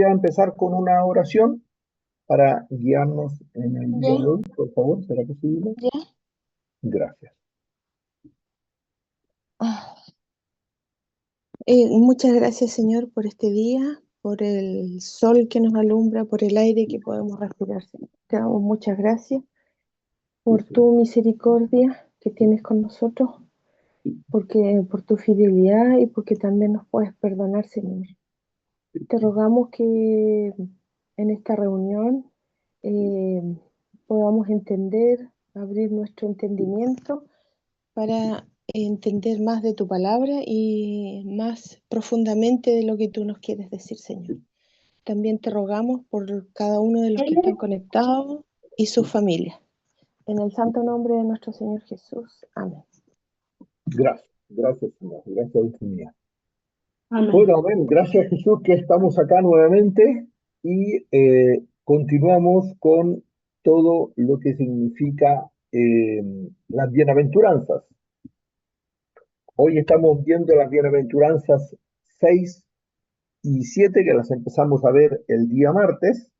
a empezar con una oración para guiarnos en el día de Ya, hoy, por favor, ¿será posible? ya. Gracias. Ah, muchas gracias, Señor, por este día, por el sol que nos alumbra, por el aire que podemos respirar, Señor. Te damos muchas gracias Sí, por sí. tu misericordia que tienes con nosotros, porque por tu fidelidad y porque también nos puedes perdonar, Señor. Te rogamos que en esta reunión eh, podamos entender, abrir nuestro entendimiento para entender más de tu palabra y más profundamente de lo que tú nos quieres decir, Señor. También te rogamos por cada uno de los que están conectados y sus familias. En el santo nombre de nuestro Señor Jesús. Amén. Gracias, gracias, Señor. Gracias, Dios mío. Amén. Bueno, amén. Gracias, Jesús, que estamos acá nuevamente y continuamos con todo lo que significa las bienaventuranzas. Hoy estamos viendo las bienaventuranzas 6 y 7 que las empezamos a ver el día martes,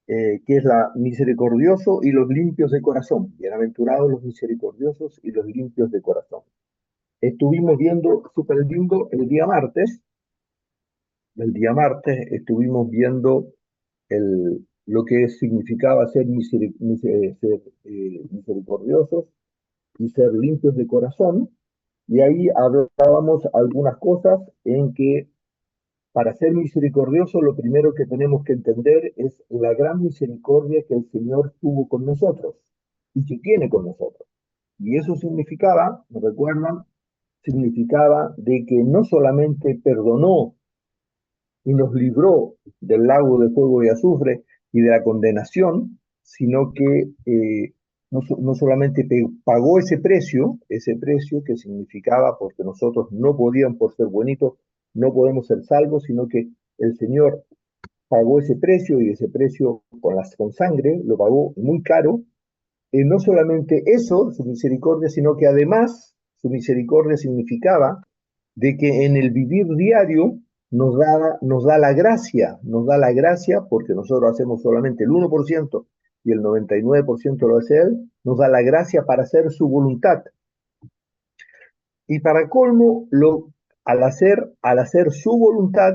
que es la misericordioso y los limpios de corazón. Bienaventurados los misericordiosos y los limpios de corazón. Estuvimos viendo súper lindo el día martes estuvimos viendo lo que significaba ser, misericordiosos y ser limpios de corazón, y ahí hablábamos algunas cosas en que para ser misericordioso, lo primero que tenemos que entender es la gran misericordia que el Señor tuvo con nosotros y que tiene con nosotros. Y eso significaba, ¿me recuerdan? Significaba de que no solamente perdonó y nos libró del lago de fuego y azufre y de la condenación, sino que no solamente pagó ese precio que significaba, porque nosotros no podíamos, por ser bonitos, no podemos ser salvos, sino que el Señor pagó ese precio y ese precio con sangre, lo pagó muy caro. No solamente eso, su misericordia, sino que además su misericordia significaba de que en el vivir diario nos da la gracia porque nosotros hacemos solamente el 1% y el 99% lo hace Él, nos da la gracia para hacer su voluntad. Y para colmo, al hacer su voluntad,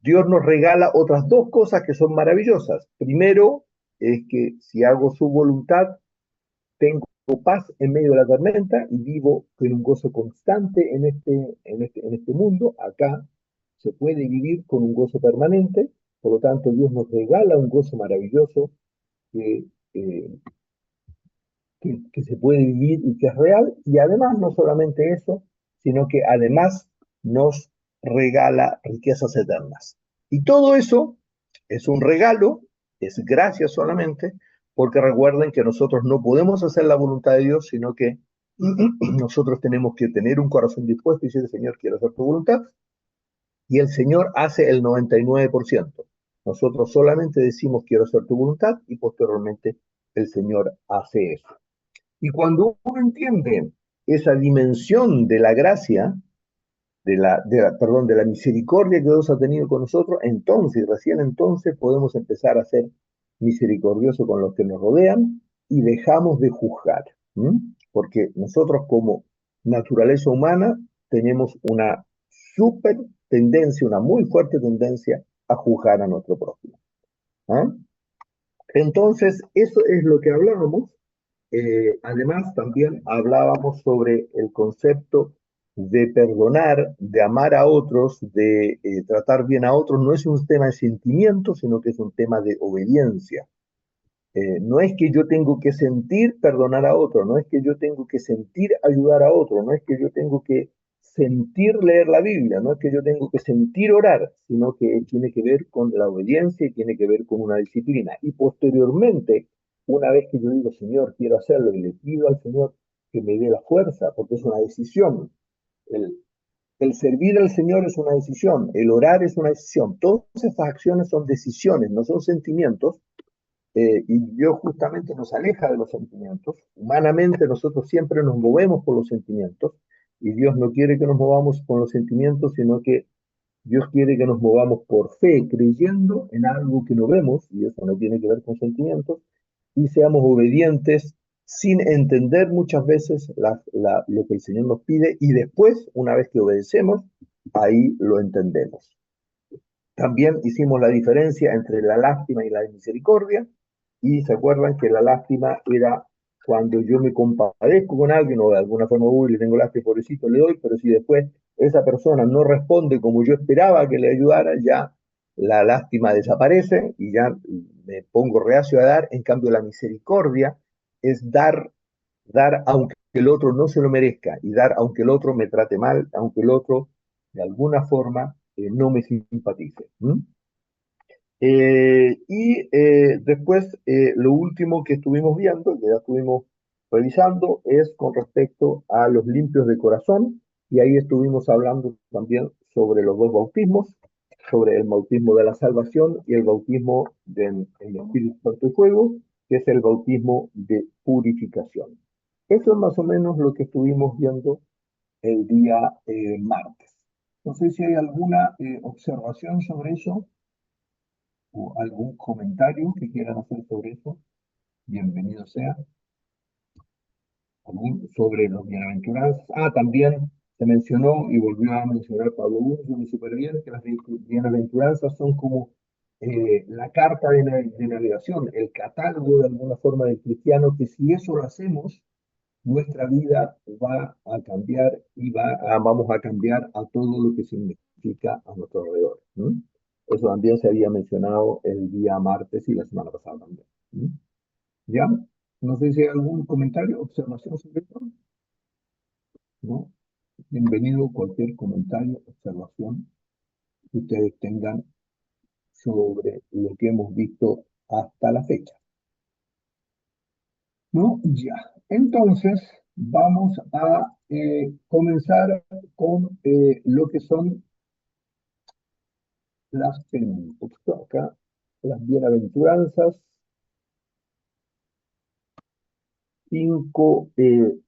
Dios nos regala otras dos cosas que son maravillosas. Primero, es que si hago su voluntad, tengo paz en medio de la tormenta y vivo con un gozo constante en este mundo. Acá se puede vivir con un gozo permanente, por lo tanto Dios nos regala un gozo maravilloso que, eh, que se puede vivir y que es real, y además no solamente eso, sino que además nos regala riquezas eternas. Y todo eso es un regalo, es gracia solamente, porque recuerden que nosotros no podemos hacer la voluntad de Dios, sino que nosotros tenemos que tener un corazón dispuesto y decir, Señor, quiero hacer tu voluntad, y el Señor hace el 99%. Nosotros solamente decimos, quiero hacer tu voluntad, y posteriormente el Señor hace eso. Y cuando uno entiende esa dimensión de la gracia, perdón, de la misericordia que Dios ha tenido con nosotros, entonces, recién entonces podemos empezar a ser misericordiosos con los que nos rodean y dejamos de juzgar. ¿m? Porque nosotros como naturaleza humana tenemos una súper tendencia, una muy fuerte tendencia a juzgar a nuestro prójimo. ¿ah? Entonces, eso es lo que hablábamos. Además, también hablábamos sobre el concepto de perdonar, de amar a otros, de tratar bien a otros. No es un tema de sentimiento, sino que es un tema de obediencia. No es que yo tengo que sentir perdonar a otro, no es que yo tengo que sentir ayudar a otro, no es que yo tengo que sentir leer la Biblia, no es que yo tengo que sentir orar, sino que tiene que ver con la obediencia y tiene que ver con una disciplina. Y posteriormente, una vez que yo digo, Señor, quiero hacerlo y le pido al Señor que me dé la fuerza, porque es una decisión. El, el servir al Señor es una decisión, el orar es una decisión. Todas estas acciones son decisiones, no son sentimientos, y Dios justamente nos aleja de los sentimientos. Humanamente nosotros siempre nos movemos por los sentimientos y Dios no quiere que nos movamos con los sentimientos, sino que Dios quiere que nos movamos por fe, creyendo en algo que no vemos, y eso no tiene que ver con sentimientos, y seamos obedientes sin entender muchas veces lo que el Señor nos pide, y después, una vez que obedecemos, ahí lo entendemos. También hicimos la diferencia entre la lástima y la misericordia, y se acuerdan que la lástima era cuando yo me compadezco con alguien o de alguna forma, uy, le tengo lástima, pobrecito, le doy, pero si después esa persona no responde como yo esperaba que le ayudara, ya la lástima desaparece y ya me pongo reacio a dar. En cambio, la misericordia es dar aunque el otro no se lo merezca y dar aunque el otro me trate mal, aunque el otro de alguna forma no me simpatice. ¿Mm? Después, lo último que estuvimos viendo, que ya estuvimos revisando, es con respecto a los limpios de corazón, y ahí estuvimos hablando también sobre los dos bautismos, sobre el bautismo de la salvación y el bautismo en el Espíritu Santo y Fuego, que es el bautismo de purificación. Eso es más o menos lo que estuvimos viendo el día martes. No sé si hay alguna observación sobre eso o algún comentario que quieran hacer sobre eso. Bienvenido sea. Sobre los bienaventuranzas. Ah, también se mencionó y volvió a mencionar Pablo Bunyan súper bien que las bienaventuranzas son como la carta de navegación, el catálogo de alguna forma del cristiano, que si eso lo hacemos, nuestra vida va a cambiar y vamos a cambiar a todo lo que significa a nuestro alrededor. ¿Mm? Eso también se había mencionado el día martes y la semana pasada también. ¿Mm? ¿Ya? No sé si hay algún comentario, observación sobre esto. ¿No? Bienvenido cualquier comentario, observación que ustedes tengan sobre lo que hemos visto hasta la fecha. ¿No? Ya. Entonces, vamos a comenzar con lo que son un poquito acá, las bienaventuranzas 5,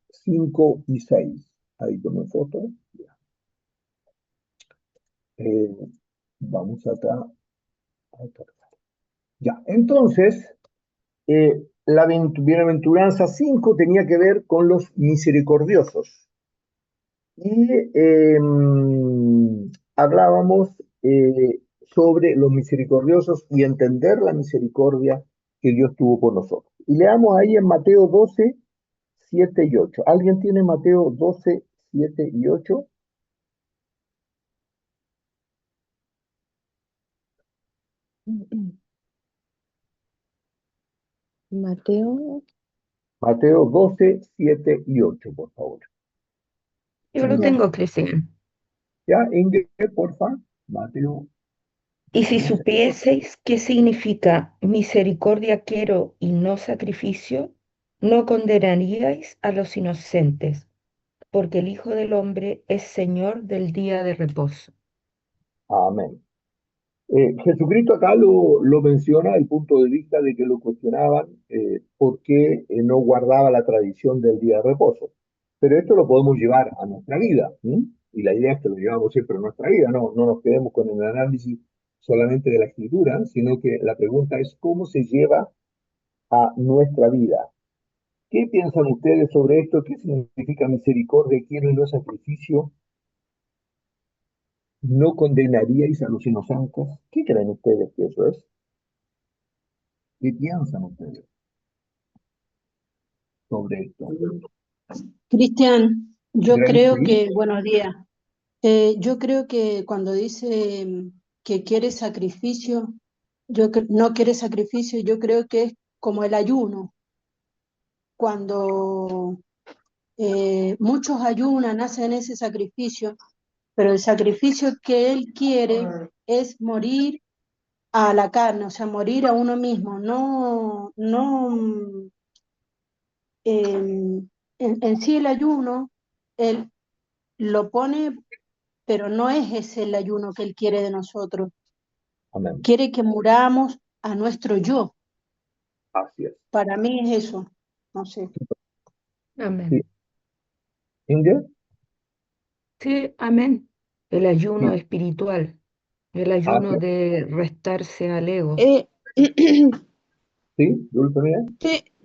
5 y 6. Ahí tomé foto. Ya. Eh, vamos acá. Ya, entonces, la bienaventuranza 5 tenía que ver con los misericordiosos. Y hablábamos sobre los misericordiosos y entender la misericordia que Dios tuvo por nosotros. Y leamos ahí en Mateo 12, 7 y 8. ¿Alguien tiene Mateo 12, 7 y 8? Mateo, Mateo 12, 7 y 8, por favor. Yo lo ya. tengo, Cristian. ¿Ya, Ingrid, porfa? Mateo Y si 12. supieseis qué significa misericordia quiero y no sacrificio, no condenaríais a los inocentes, porque el Hijo del Hombre es Señor del día de reposo. Amén. Jesucristo acá lo menciona desde el punto de vista de que lo cuestionaban por qué no guardaba la tradición del día de reposo. Pero esto lo podemos llevar a nuestra vida, ¿sí? Y la idea es que lo llevamos siempre a nuestra vida, no nos quedemos con el análisis solamente de la escritura, sino que la pregunta es cómo se lleva a nuestra vida. ¿Qué piensan ustedes sobre esto? ¿Qué significa misericordia, quiero y no sacrificio? ¿No condenaríais a los inocentes? ¿Qué creen ustedes que eso es? ¿Qué piensan ustedes sobre esto? Cristian, yo Grace, creo sí. que, buenos días, yo creo que cuando dice que quiere sacrificio, no quiere sacrificio, yo creo que es como el ayuno, cuando muchos ayunan, hacen ese sacrificio, pero el sacrificio que él quiere es morir a la carne, o sea, morir a uno mismo, no, en sí el ayuno, él lo pone, pero no es ese el ayuno que Él quiere de nosotros. Amén. Quiere que muramos a nuestro yo. Así es. Para mí es eso. No sé. Sí. Amén. Inge, Sí, amén. El ayuno sí, espiritual. El ayuno Hacia, de restarse al ego. Eh, ¿sí? Dulce mía.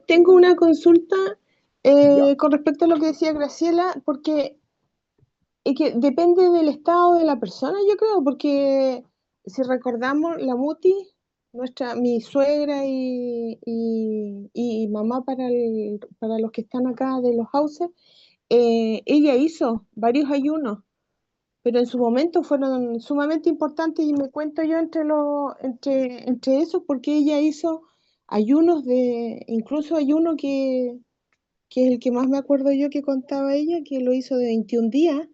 Tengo una consulta Ya. con respecto a lo que decía Graciela, porque es que depende del estado de la persona, yo creo, porque si recordamos, la Muti, mi suegra y mamá para los que están acá de los houses, ella hizo varios ayunos, pero en su momento fueron sumamente importantes y me cuento yo entre esos porque ella hizo ayunos incluso ayuno que es el que más me acuerdo yo que contaba ella, que lo hizo de 21 días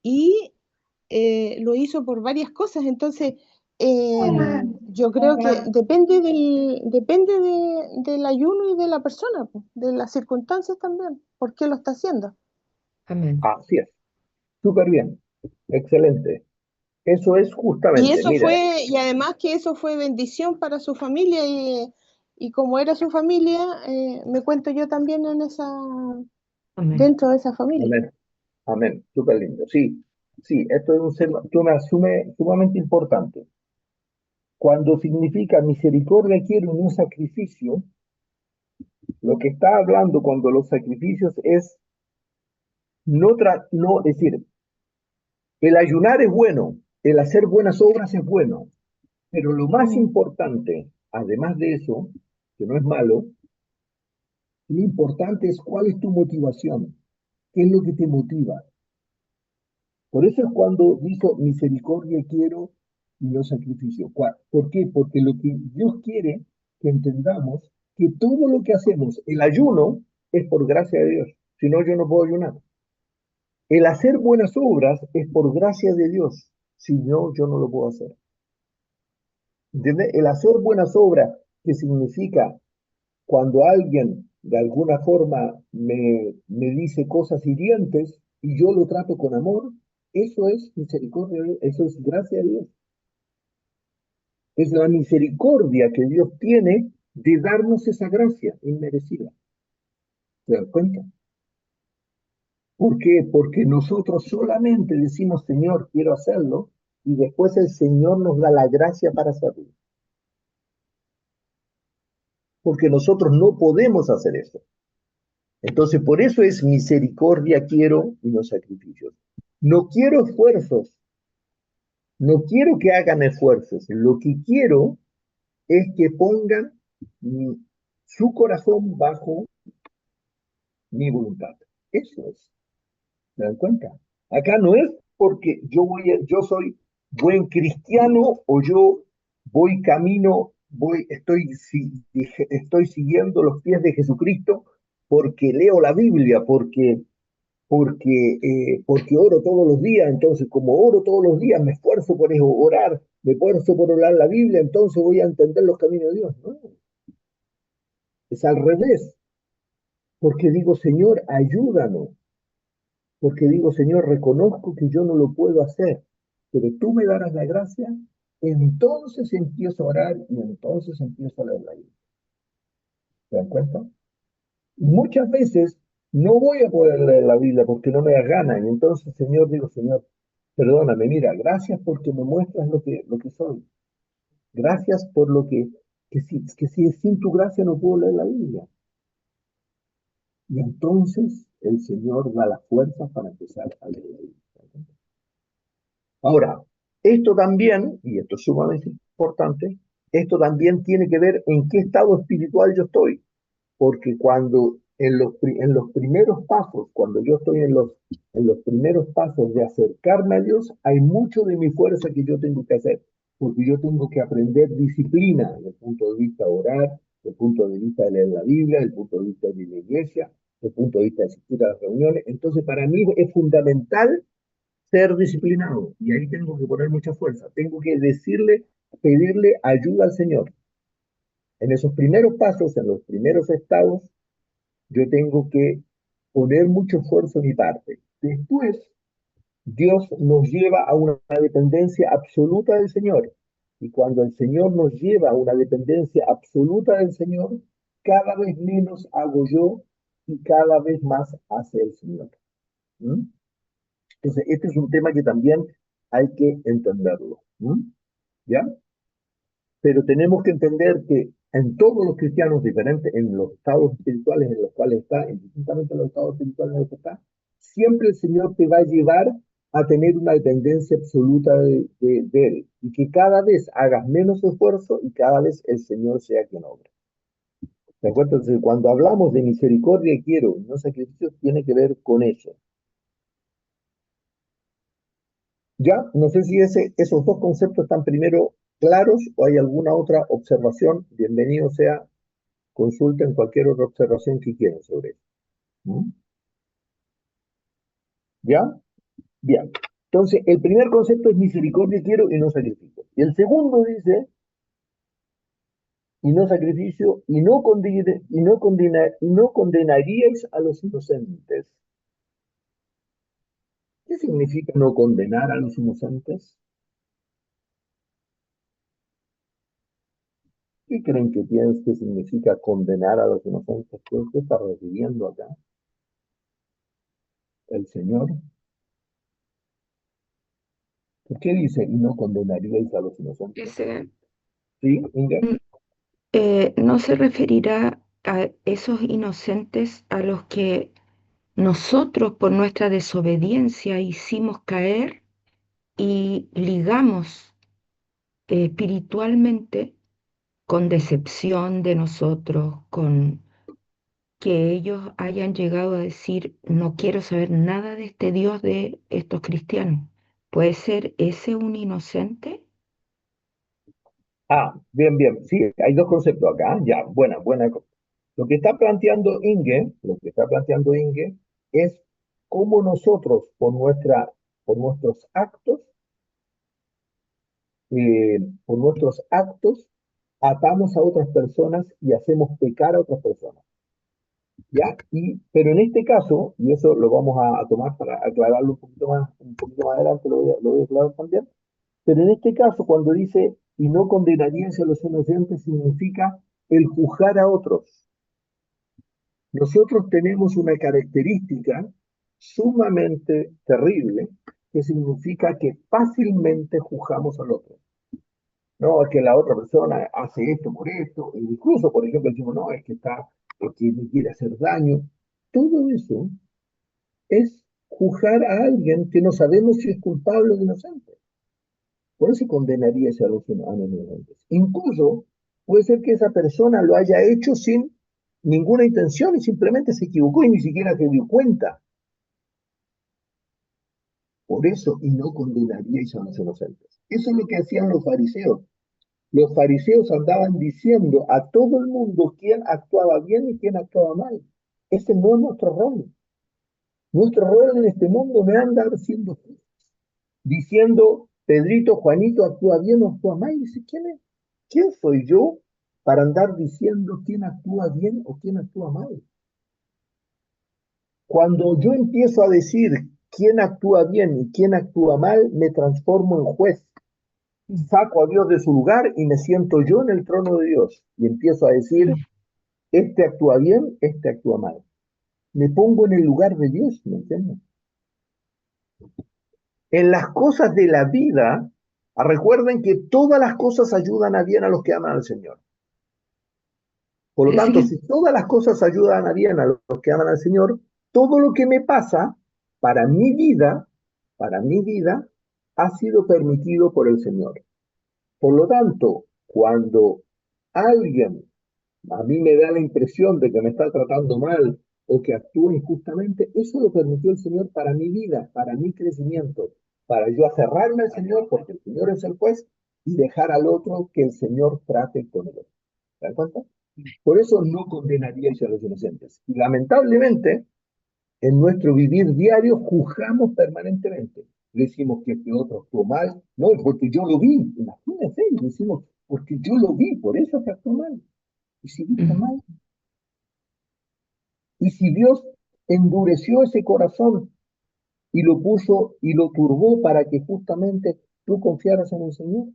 y lo hizo por varias cosas. Entonces, eh, yo creo que del ayuno y de la persona, pues, de las circunstancias también, por qué lo está haciendo. Amén. Así es. Súper bien. Excelente. Eso es Y justamente, eso mira, fue, y además que eso fue bendición para su familia y como era su familia, me cuento yo también Amén. dentro de esa familia. amén, amén, súper lindo. Sí, sí, esto es tema sumamente importante. Cuando significa misericordia quiero y no sacrificio, lo que está hablando cuando los sacrificios es no decir, el ayunar es bueno, el hacer buenas obras es bueno, pero lo más Mm, importante, además de eso, que no es malo, lo importante es cuál es tu motivación, qué es lo que te motiva. Por eso es cuando dijo misericordia quiero y no sacrificio. ¿Por qué? Porque lo que Dios quiere que entendamos que todo lo que hacemos, el ayuno, es por gracia de Dios. Si no, yo no puedo ayunar. El hacer buenas obras es por gracia de Dios. Si no, yo no lo puedo hacer. ¿Entiendes? El hacer buenas obras, que significa cuando alguien de alguna forma me dice cosas hirientes y yo lo trato con amor, eso es misericordia, eso es gracia de Dios. Es la misericordia que Dios tiene de darnos esa gracia inmerecida. ¿Se dan cuenta? ¿Por qué? Porque nosotros solamente decimos, Señor, quiero hacerlo, y después el Señor nos da la gracia para hacerlo. Porque nosotros no podemos hacer eso. Entonces, por eso es misericordia quiero y no sacrificios. No quiero esfuerzos, no quiero que hagan esfuerzos. Lo que quiero es que pongan mm, su corazón bajo mi voluntad. Eso es. ¿Se dan cuenta? Acá no es porque yo soy buen cristiano o yo voy camino, estoy siguiendo los pies de Jesucristo porque leo la Biblia, porque oro todos los días, entonces como oro todos los días, me esfuerzo por eso, orar, me esfuerzo por orar la Biblia, entonces voy a entender los caminos de Dios. No, es al revés, porque digo, Señor, ayúdanos, porque digo, Señor, reconozco que yo no lo puedo hacer, pero tú me darás la gracia, entonces empiezo a orar y entonces empiezo a leer la Biblia. ¿Se dan cuenta? Muchas veces no voy a poder leer la Biblia porque no me da gana. Y entonces, Señor, digo, Señor, perdóname, mira, gracias porque me muestras lo que soy. Gracias por que si sin tu gracia no puedo leer la Biblia. Y entonces el Señor da las fuerzas para empezar a leer la Biblia. Ahora, esto también, y esto es sumamente importante, esto también tiene que ver en qué estado espiritual yo estoy. Porque cuando en los primeros pasos, cuando yo estoy en los primeros pasos de acercarme a Dios, hay mucho de mi fuerza que yo tengo que hacer, porque yo tengo que aprender disciplina desde el punto de vista de orar, desde el punto de vista de leer la Biblia, desde el punto de vista de ir a la iglesia, desde el punto de vista de asistir a las reuniones. Entonces, para mí es fundamental ser disciplinado y ahí tengo que poner mucha fuerza. Tengo que pedirle ayuda al Señor. En esos primeros pasos, en los primeros estados, yo tengo que poner mucho esfuerzo de mi parte. Después, Dios nos lleva a una dependencia absoluta del Señor. Y cuando el Señor nos lleva a una dependencia absoluta del Señor, cada vez menos hago yo y cada vez más hace el Señor. ¿Mm? Entonces, este es un tema que también hay que entenderlo. ¿Mm? ¿ya? Pero tenemos que entender que en todos los cristianos diferentes, en los estados espirituales en los cuales está, indistintamente en los estados espirituales en los que está, siempre el Señor te va a llevar a tener una dependencia absoluta de Él. Y que cada vez hagas menos esfuerzo y cada vez el Señor sea quien obra. ¿De acuerdo? Entonces, cuando hablamos de misericordia quiero, no sacrificio, tiene que ver con eso. Ya, no sé si esos dos conceptos están primero claros o hay alguna otra observación. Bienvenido sea, consulten cualquier otra observación que quieran sobre eso. ¿Mm? ¿Ya? Bien. Entonces, el primer concepto es misericordia quiero y no sacrificio. Y el segundo dice, y no sacrificio, y no condenaríais a los inocentes. ¿Qué significa no condenar a los inocentes? ¿Qué creen que piensa que significa condenar a los inocentes? ¿Qué está refiriendo acá el Señor? ¿Qué dice? Y no condenaríais a los inocentes. Ese, ¿Sí, Inga? no se referirá a esos inocentes a los que nosotros por nuestra desobediencia hicimos caer y ligamos espiritualmente con decepción de nosotros, con que ellos hayan llegado a decir, no quiero saber nada de este Dios de estos cristianos. ¿Puede ser ese un inocente? Ah, bien, bien. Sí, hay dos conceptos acá. Ya, buena cosa. Lo que está planteando Inge es cómo nosotros, por nuestros actos, atamos a otras personas y hacemos pecar a otras personas. ¿Ya? Pero en este caso, y eso lo vamos a tomar para aclararlo un poquito más adelante, lo voy a aclarar también, pero en este caso, cuando dice, y no condenaríais a los inocentes, significa el juzgar a otros. Nosotros tenemos una característica sumamente terrible, que significa que fácilmente juzgamos al otro. No, es que la otra persona hace esto por esto, e incluso, por ejemplo, decimos, no, es que me quiere hacer daño. Todo eso es juzgar a alguien que no sabemos si es culpable o inocente. Por eso condenaría a los inocentes. Incluso puede ser que esa persona lo haya hecho sin ninguna intención y simplemente se equivocó y ni siquiera se dio cuenta. Por eso, y no condenaríais a los inocentes. Eso es lo que hacían los fariseos. Los fariseos andaban diciendo a todo el mundo quién actuaba bien y quién actuaba mal. Ese no es nuestro rol. Nuestro rol en este mundo no es andar diciendo, Pedrito, Juanito actúa bien o actúa mal. Y dice, ¿quién es? ¿Quién soy yo para andar diciendo quién actúa bien o quién actúa mal? Cuando yo empiezo a decir quién actúa bien y quién actúa mal, me transformo en juez. Saco a Dios de su lugar y me siento yo en el trono de Dios. Y empiezo a decir, Mm. este actúa bien, este actúa mal. Me pongo en el lugar de Dios, ¿me entiendes? En las cosas de la vida, recuerden que todas las cosas ayudan a bien a los que aman al Señor. Por lo tanto, Sí, si todas las cosas ayudan a bien a los que aman al Señor, todo lo que me pasa para para mi vida, ha sido permitido por el Señor. Por lo tanto, cuando alguien a mí me da la impresión de que me está tratando mal o que actúa injustamente, eso lo permitió el Señor para mi vida, para mi crecimiento, para yo aferrarme al Señor, porque el Señor es el juez, y dejar al otro que el Señor trate con él. ¿Se dan cuenta? Por eso no condenaríais a los inocentes. Y lamentablemente, en nuestro vivir diario, juzgamos permanentemente. Decimos que este otro actuó mal, no, porque yo lo vi. Imagínense, decimos, porque yo lo vi, por eso que actuó mal. Y si viste mm, mal, y si Dios endureció ese corazón y lo puso y lo turbó para que justamente tú confiaras en el Señor,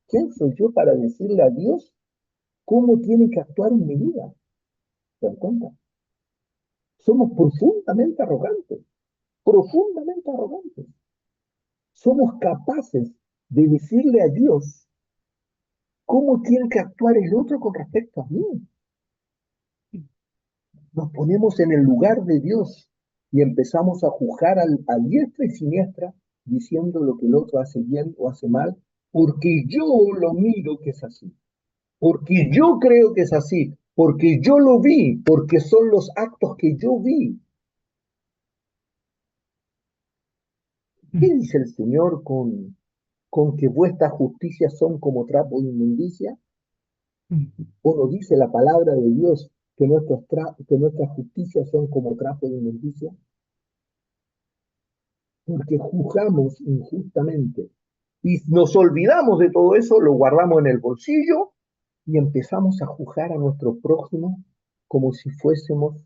¿quién soy yo para decirle a Dios cómo tiene que actuar en mi vida? ¿Se dan cuenta? Somos profundamente arrogantes. Somos capaces de decirle a Dios cómo tiene que actuar el otro con respecto a mí. Nos ponemos en el lugar de Dios y empezamos a juzgar a diestra y siniestra, diciendo lo que el otro hace bien o hace mal, porque yo lo miro que es así, porque yo creo que es así, porque yo lo vi, porque son los actos que yo vi. ¿Qué dice el Señor con que vuestras justicias son como trapo de inmundicia? ¿O no dice la palabra de Dios que nuestras justicias son como trapo de inmundicia? Porque juzgamos injustamente y nos olvidamos de todo eso, lo guardamos en el bolsillo y empezamos a juzgar a nuestro prójimo como si fuésemos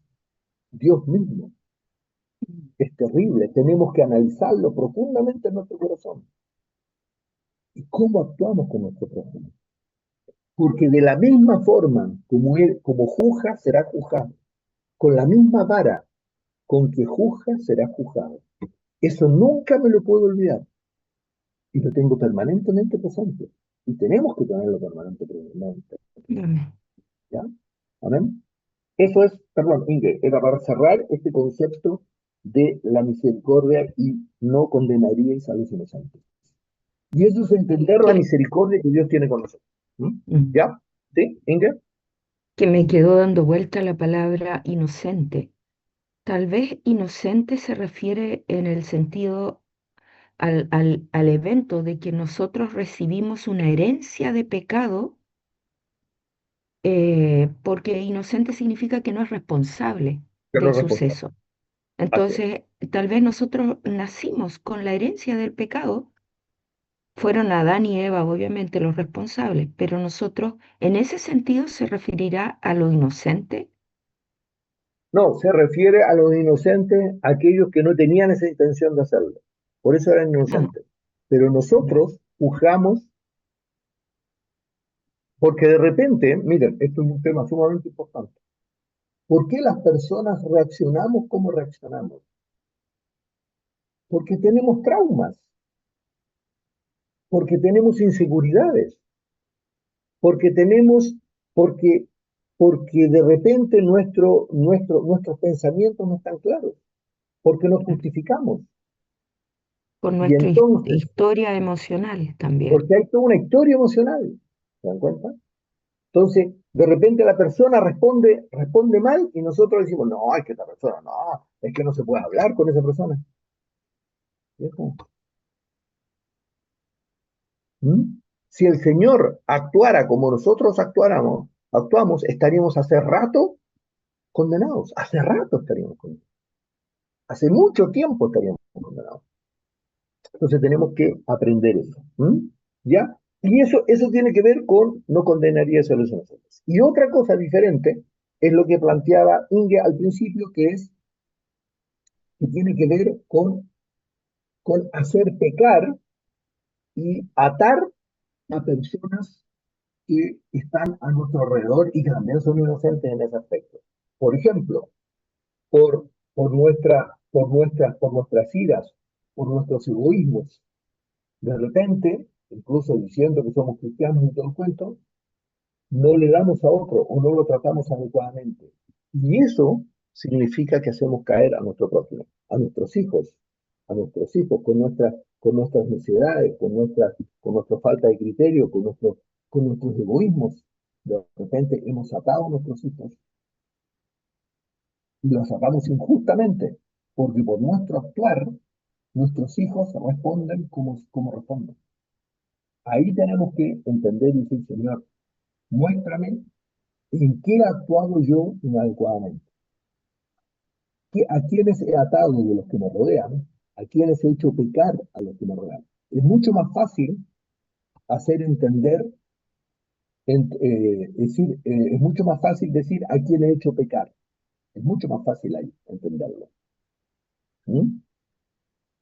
Dios mismo. Es terrible, tenemos que analizarlo profundamente en nuestro corazón. ¿Y cómo actuamos con nuestro prójimo? Porque de la misma forma como juzga, será juzgado. Con la misma vara con que juzga, será juzgado. Eso nunca me lo puedo olvidar. Y lo tengo permanentemente presente. Y tenemos que tenerlo permanentemente. Amén. ¿Ya? ¿Amén? Eso es, perdón, Inge, era para cerrar este concepto de la misericordia y no condenaríais a los inocentes. Y eso es entender la misericordia que Dios tiene con nosotros. ¿Ya? ¿Sí, Inge? Que me quedó dando vuelta la palabra inocente. Tal vez inocente se refiere en el sentido al evento de que nosotros recibimos una herencia de pecado, porque inocente significa que no es responsable Que no del es responsable. suceso. Así es. Entonces, tal vez nosotros nacimos con la herencia del pecado. Fueron Adán y Eva, obviamente, los responsables, pero nosotros, en ese sentido, se referirá a lo inocente. No, se refiere a los inocentes, aquellos que no tenían esa intención de hacerlo. Por eso eran Ah, inocentes. Pero nosotros juzgamos porque de repente, miren, esto es un tema sumamente importante. ¿Por qué las personas reaccionamos como reaccionamos? Porque tenemos traumas, porque tenemos inseguridades, porque tenemos, porque, porque de repente nuestros pensamientos no están claros, porque nos justificamos. por Y nuestra entonces, historia emocional también. porque hay toda una historia emocional, ¿se dan cuenta? Entonces, de repente la persona responde mal y nosotros decimos, no, es que esta persona, no, es que no se puede hablar con esa persona. ¿Viejo? ¿Mm? Si el Señor actuara como nosotros actuamos, estaríamos hace rato condenados. Hace rato estaríamos condenados. Hace mucho tiempo estaríamos condenados. Entonces tenemos que aprender eso. ¿Ya? Y eso tiene que ver con no condenarías a los inocentes. Y otra cosa diferente es lo que planteaba Inge al principio, que tiene que ver con hacer pecar y atar a personas que están a nuestro alrededor y que también son inocentes en ese aspecto. Por ejemplo, por nuestras iras, por nuestros egoísmos. De repente, incluso diciendo que somos cristianos y todo el cuento, no le damos a otro o no lo tratamos adecuadamente. Y eso significa que hacemos caer a nuestro prójimo, a nuestros hijos con nuestras necesidades, con nuestra falta de criterio, con nuestros egoísmos. De repente hemos atado a nuestros hijos y los atamos injustamente, porque por nuestro actuar, nuestros hijos responden como responden. Ahí tenemos que entender y decir, Señor, muéstrame en qué he actuado yo inadecuadamente. ¿A quiénes he atado de los que me rodean? ¿A quiénes he hecho pecar a los que me rodean? Es mucho más fácil hacer entender, es mucho más fácil decir a quién he hecho pecar. Es mucho más fácil ahí entenderlo. ¿Mm?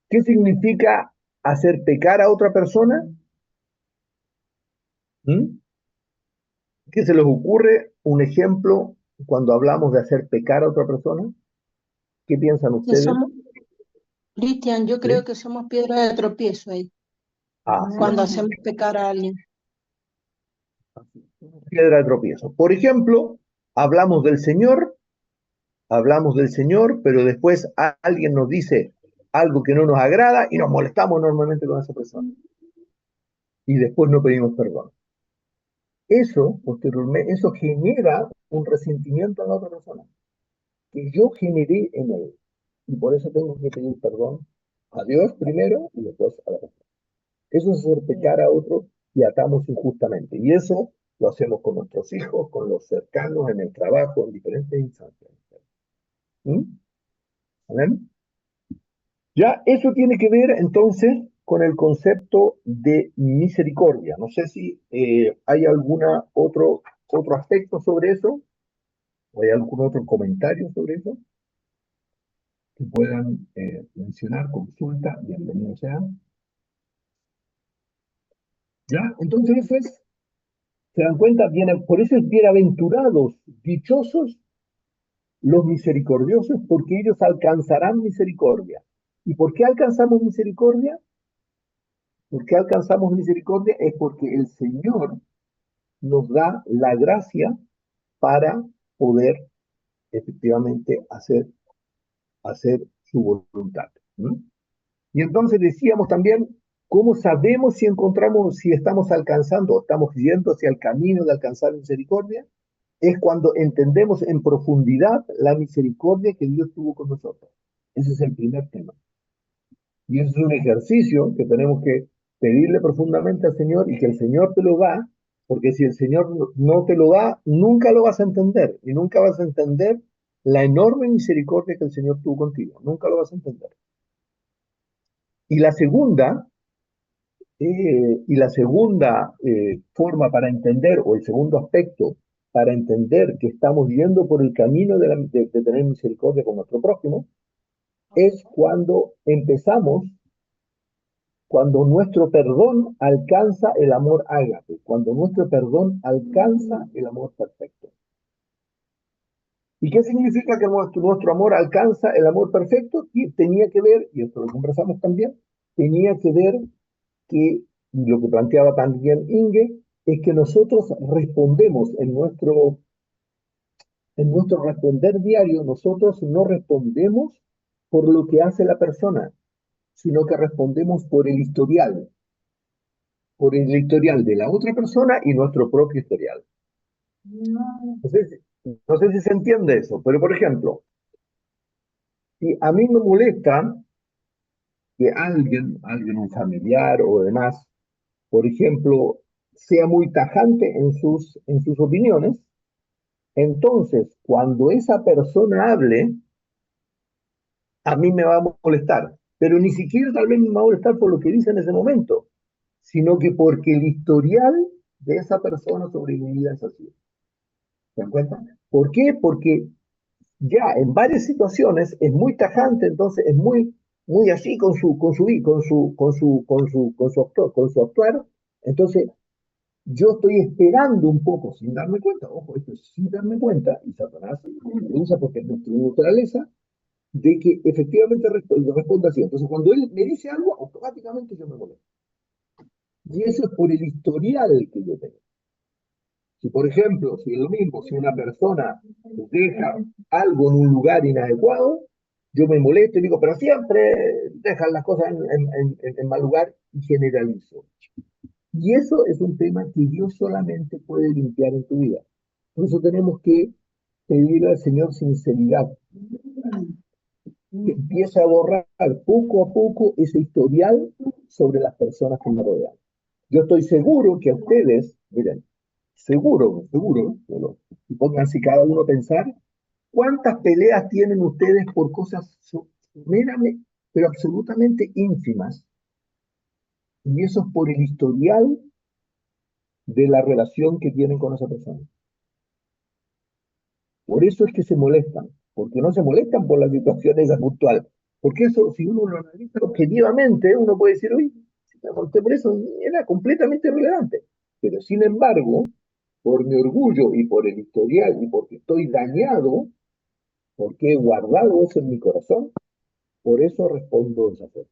¿Qué significa hacer pecar a otra persona? ¿Mm? ¿Qué se les ocurre un ejemplo cuando hablamos de hacer pecar a otra persona? ¿Qué piensan Que ustedes? somos, Cristian, yo creo ¿Sí? que somos piedra de tropiezo ahí, Así cuando es. hacemos pecar a alguien. piedra de tropiezo. Por ejemplo, hablamos del Señor, pero después alguien nos dice algo que no nos agrada y nos molestamos normalmente con esa persona. Y después no pedimos perdón. Eso, posteriormente, eso genera un resentimiento en la otra persona, que yo generé en él. Y por eso tengo que pedir perdón a Dios primero y después a la persona. Eso es hacer pecar a otro y atamos injustamente. Y eso lo hacemos con nuestros hijos, con los cercanos, en el trabajo, en diferentes instancias. ¿Mm? ¿Amén? Ya, eso tiene que ver entonces con el concepto de misericordia. No sé si hay alguna otro aspecto sobre eso, o hay algún otro comentario sobre eso que puedan mencionar, consulta, bienvenido sean. Ya, entonces eso es, se dan cuenta, por eso es bienaventurados, dichosos los misericordiosos, porque ellos alcanzarán misericordia. ¿Y por qué alcanzamos misericordia? ¿Por qué alcanzamos misericordia? Es porque el Señor nos da la gracia para poder efectivamente hacer su voluntad. ¿Mm? Y entonces decíamos también, ¿cómo sabemos si estamos alcanzando o estamos yendo hacia el camino de alcanzar misericordia? Es cuando entendemos en profundidad la misericordia que Dios tuvo con nosotros. Ese es el primer tema. Y ese es un ejercicio que tenemos que pedirle profundamente al Señor y que el Señor te lo da, porque si el Señor no te lo da, nunca lo vas a entender y nunca vas a entender la enorme misericordia que el Señor tuvo contigo. Nunca lo vas a entender. Y la segunda, forma para entender, o el segundo aspecto para entender que estamos yendo por el camino de tener misericordia con nuestro prójimo, es cuando nuestro perdón alcanza el amor ágape, cuando nuestro perdón alcanza el amor perfecto. ¿Y qué significa que nuestro amor alcanza el amor perfecto? Y tenía que ver, y esto lo conversamos también, tenía que ver que, y lo que planteaba también Inge, es que nosotros respondemos en nuestro responder diario, nosotros no respondemos por lo que hace la persona, sino que respondemos por el historial de la otra persona y nuestro propio historial. No sé si se entiende eso, pero por ejemplo, si a mí me molesta que un familiar o demás, por ejemplo, sea muy tajante en sus opiniones, entonces cuando esa persona hable, a mí me va a molestar, pero ni siquiera tal vez me va a molestar por lo que dice en ese momento, sino que porque el historial de esa persona sobre mi vida es así. ¿Se dan cuenta? ¿Por qué? Porque ya en varias situaciones es muy tajante, entonces es muy así con su actuar. Entonces, yo estoy esperando un poco, sin darme cuenta, ojo, esto es sin darme cuenta, y Satanás lo usa porque es nuestra naturaleza, de que efectivamente responda así. Entonces, cuando él me dice algo, automáticamente yo me molesto. Y eso es por el historial que yo tengo. Si, por ejemplo, si es lo mismo, si una persona deja algo en un lugar inadecuado, yo me molesto y digo, pero siempre dejan las cosas en mal lugar y generalizo. Y eso es un tema que Dios solamente puede limpiar en tu vida. Por eso tenemos que pedirle al Señor sinceridad, que empiece a borrar poco a poco ese historial sobre las personas que me rodean. Yo estoy seguro que a ustedes, miren, seguro, y pónganse cada uno a pensar, ¿cuántas peleas tienen ustedes por cosas meramente, pero absolutamente ínfimas? Y eso es por el historial de la relación que tienen con esa persona. Por eso es que se molestan, porque no se molestan por la situación esa puntual. Porque eso, si uno lo analiza objetivamente, uno puede decir, oye, si me molesté por eso, era completamente irrelevante. Pero sin embargo, por mi orgullo y por el historial y porque estoy dañado, porque he guardado eso en mi corazón, por eso respondo esa fe.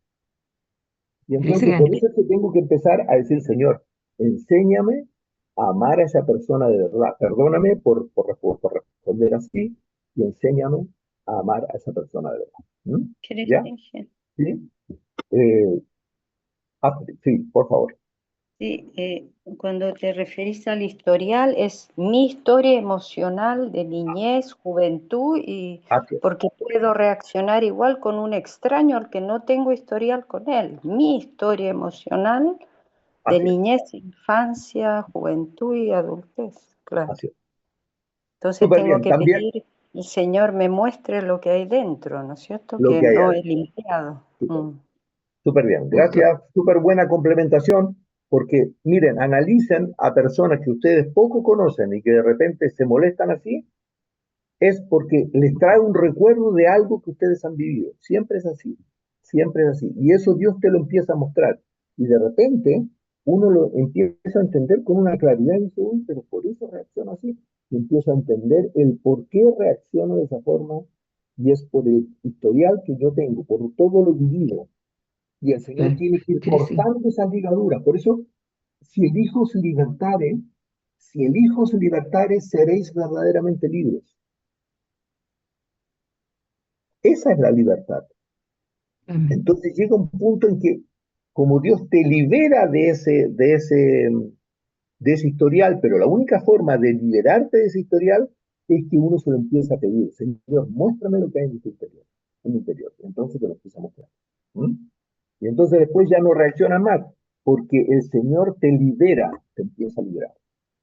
Y entonces por eso es que tengo que empezar a decir, Señor, enséñame amar a esa persona de verdad. Perdóname por responder así y enséñame a amar a esa persona de verdad. ¿Mm? ¿Qué ¿Ya? restringen? ¿Sí? Eh, sí, por favor. Sí, cuando te referís al historial, es mi historia emocional de niñez, juventud, y Así es, porque puedo reaccionar igual con un extraño al que no tengo historial con él. Mi historia emocional de así es, niñez, infancia, juventud y adultez, claro. así es. Entonces Súper tengo bien. que También pedir que el Señor me muestre lo que hay dentro, ¿no es cierto? lo Que que hay no ahí. he limpiado. Súper, Mm. súper bien. Doctor, Gracias. Súper buena complementación. Porque, miren, analicen a personas que ustedes poco conocen y que de repente se molestan así, es porque les trae un recuerdo de algo que ustedes han vivido. Siempre es así, siempre es así. Y eso Dios te lo empieza a mostrar. Y de repente uno lo empieza a entender con una claridad y dice, uy, pero por eso reacciona así. Y empieza a entender el por qué reacciono de esa forma. Y es por el historial que yo tengo, por todo lo vivido. Y el Señor tiene que ir quiere decir, cortando esas ligaduras. Por eso, si el Hijo os libertare, si el Hijo os libertare, seréis verdaderamente libres. Esa es la libertad. amén. Entonces llega un punto en que, como Dios te libera de ese historial, pero la única forma de liberarte de ese historial es que uno se lo empieza a pedir. Señor, muéstrame lo que hay en tu interior, en mi interior. Entonces te lo empieza a mostrar. ¿Mm? Y entonces después ya no reacciona más, porque el Señor te libera, te empieza a liberar.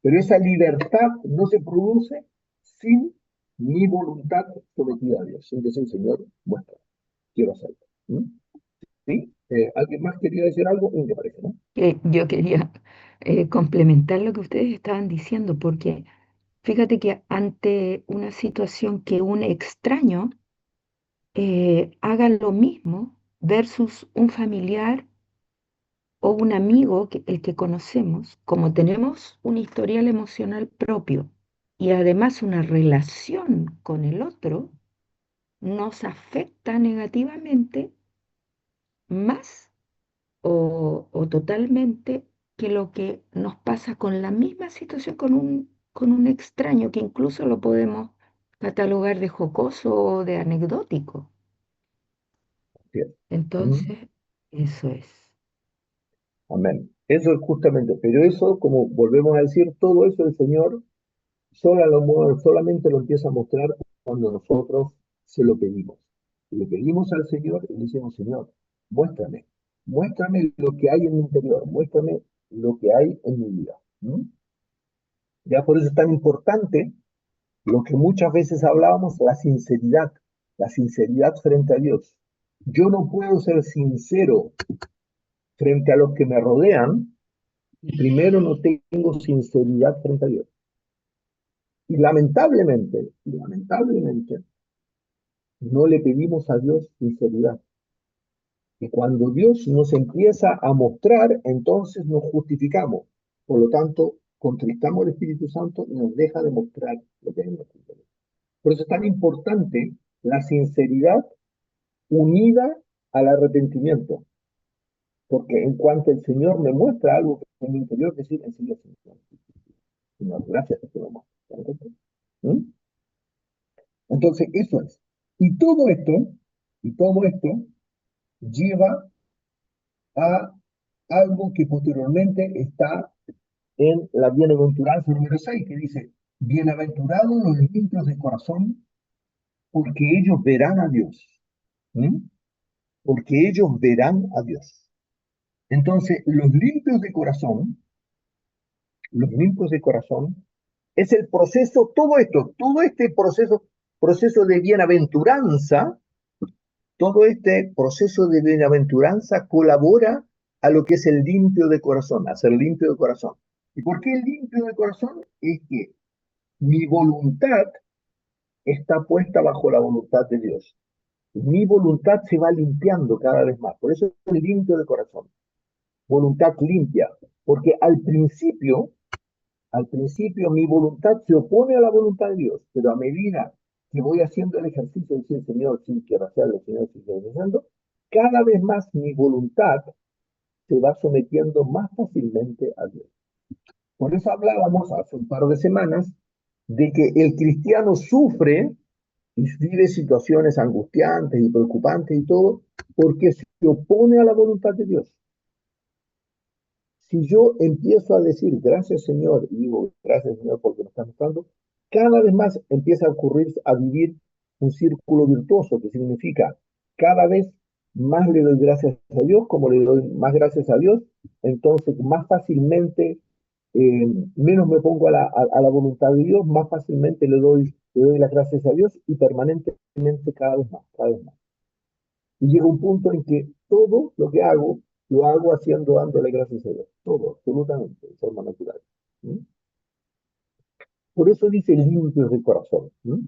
Pero esa libertad no se produce sin mi voluntad sometida a Dios, sin decir, Señor, muestra, quiero hacerlo. ¿Mm? ¿Sí? ¿Alguien más quería decir algo? Me parece, ¿no? Yo quería complementar lo que ustedes estaban diciendo, porque fíjate que ante una situación que un extraño haga lo mismo versus un familiar o un amigo, el que conocemos, como tenemos un historial emocional propio y además una relación con el otro, nos afecta negativamente más o totalmente que lo que nos pasa con la misma situación con un extraño, que incluso lo podemos catalogar de jocoso o de anecdótico. Así es. ¿Mm? Entonces, eso es. Amén. Eso es justamente, pero eso, como volvemos a decir, todo eso el Señor solamente lo empieza a mostrar cuando nosotros se lo pedimos. Le pedimos al Señor y le decimos, Señor, muéstrame, muéstrame lo que hay en mi interior, muéstrame lo que hay en mi vida. ¿Mm? Ya por eso es tan importante lo que muchas veces hablábamos, la sinceridad frente a Dios. Yo no puedo ser sincero frente a los que me rodean y primero no tengo sinceridad frente a Dios. Y lamentablemente, no le pedimos a Dios sinceridad. Y cuando Dios nos empieza a mostrar, entonces nos justificamos. Por lo tanto, contristamos al Espíritu Santo y nos deja de mostrar lo que es en nuestro interior. Por eso es tan importante la sinceridad unida al arrepentimiento. Porque en cuanto el Señor me muestra algo en mi interior, decir, enseguida, Señor, gracias por tu amor. ¿Mm? Entonces, eso es. Y todo esto lleva a algo que posteriormente está en la bienaventuranza número 6 que dice, bienaventurados los limpios de corazón, porque ellos verán a Dios. ¿Mm? Porque ellos verán a Dios. Entonces, los limpios de corazón, es el proceso, todo este proceso de bienaventuranza, todo este proceso de bienaventuranza colabora a lo que es el limpio de corazón, a ser limpio de corazón. ¿Y por qué el limpio de corazón? Es que mi voluntad está puesta bajo la voluntad de Dios. Mi voluntad se va limpiando cada vez más. Por eso es el limpio de corazón. Voluntad limpia. Porque al principio mi voluntad se opone a la voluntad de Dios, pero a medida que voy haciendo el ejercicio de decir, Señor, sí quiero hacerlo, Señor, sí quiero hacerlo, cada vez más mi voluntad se va sometiendo más fácilmente a Dios. Por eso hablábamos hace un par de semanas de que el cristiano sufre y vive situaciones angustiantes y preocupantes y todo, porque se opone a la voluntad de Dios. Si yo empiezo a decir gracias Señor, y digo gracias Señor porque me estás mostrando, cada vez más empieza a ocurrir, a vivir un círculo virtuoso, que significa cada vez más le doy gracias a Dios, como le doy más gracias a Dios, entonces más fácilmente, menos me pongo a la voluntad de Dios, más fácilmente le doy las gracias a Dios y permanentemente cada vez más, cada vez más. Y llega un punto en que todo lo hago haciendo, dándole gracias a Dios. Todo, absolutamente, de forma natural. ¿Mm? Por eso dice limpios de corazón. ¿Mm?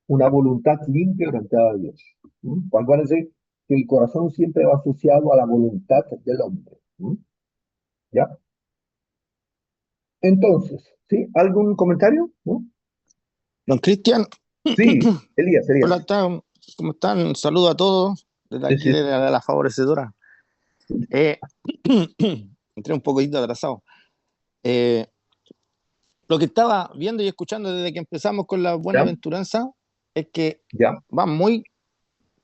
Una voluntad limpia orientada a Dios. ¿Mm? Acuérdense que el corazón siempre va asociado a la voluntad del hombre. ¿Mm? ¿Ya? Entonces, ¿sí? ¿Algún comentario? ¿No? Don Cristian, Sí, Elías, hola, Elías. ¿cómo están? Un saludo a todos desde Sí, aquí sí. de la favorecedora. Entré un poquito atrasado. Eh, lo que estaba viendo y escuchando desde que empezamos con la ¿Ya? buenaventuranza es que ¿Ya? van muy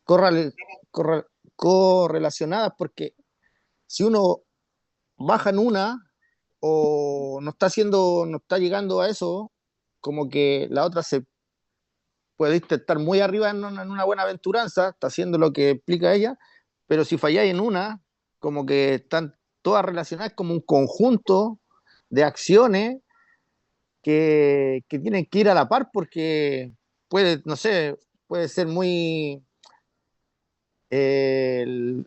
correl- corre- correlacionadas, porque si uno baja en una o no está llegando a eso, como que la otra se puede estar muy arriba en una buenaventuranza, está haciendo lo que explica ella, pero si falláis en una, como que están todas relacionadas como un conjunto de acciones que tienen que ir a la par, porque puede, no sé, puede ser muy,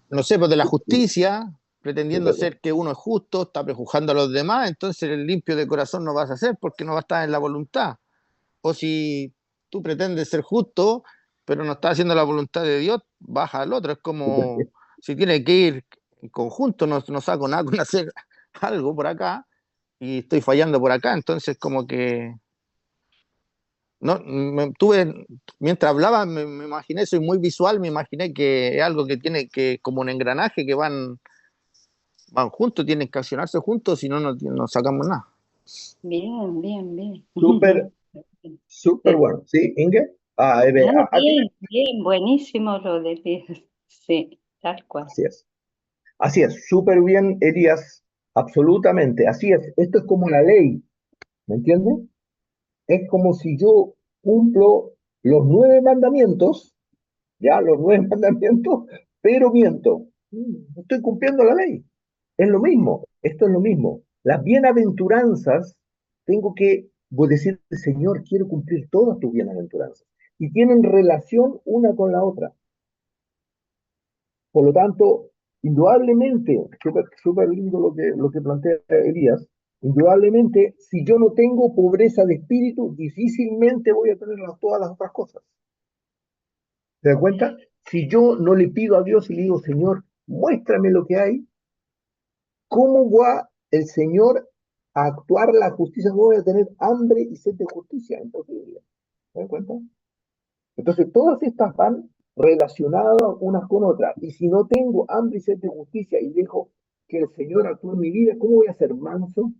no sé, pues de la justicia, pretendiendo ser que uno es justo, está prejuzgando a los demás, entonces el limpio de corazón no vas a hacer porque no va a estar en la voluntad. O si tú pretendes ser justo, pero no estás haciendo la voluntad de Dios, baja al otro. Es como si tiene que ir en conjunto, no saco nada con hacer algo por acá y estoy fallando por acá. Entonces, como que no mientras hablaba, me imaginé, soy muy visual, me imaginé que es algo que tiene que, como un engranaje, que van juntos, tienen que accionarse juntos, si no, no sacamos nada. Bien, bien, bien. Súper, súper bueno. ¿Sí, Inge? No, A ti. bien, bien, buenísimo lo de Elías. Sí, tal cual. Así es. Así es, súper bien, Elías. Absolutamente. Así es. Esto es como la ley. ¿Me entiendes? Es como si yo cumplo los 9 mandamientos, ya, los 9 mandamientos, pero miento. No estoy cumpliendo la ley. Es lo mismo. Esto es lo mismo. Las bienaventuranzas, tengo que decir, Señor, quiero cumplir todas tus bienaventuranzas. Y tienen relación una con la otra. Por lo tanto, indudablemente, súper lindo lo que plantea Elías, indudablemente, si yo no tengo pobreza de espíritu, difícilmente voy a tener todas las otras cosas. ¿Te das cuenta? Si yo no le pido a Dios y le digo, Señor, muéstrame lo que hay, ¿cómo va el Señor a actuar la justicia? ¿Cómo voy a tener hambre y sed de justicia? Imposible. ¿Te das cuenta? Entonces, todas estas van relacionadas unas con otras. Y si no tengo hambre y sed de justicia y dejo que el Señor actúe en mi vida, ¿cómo voy a ser manso?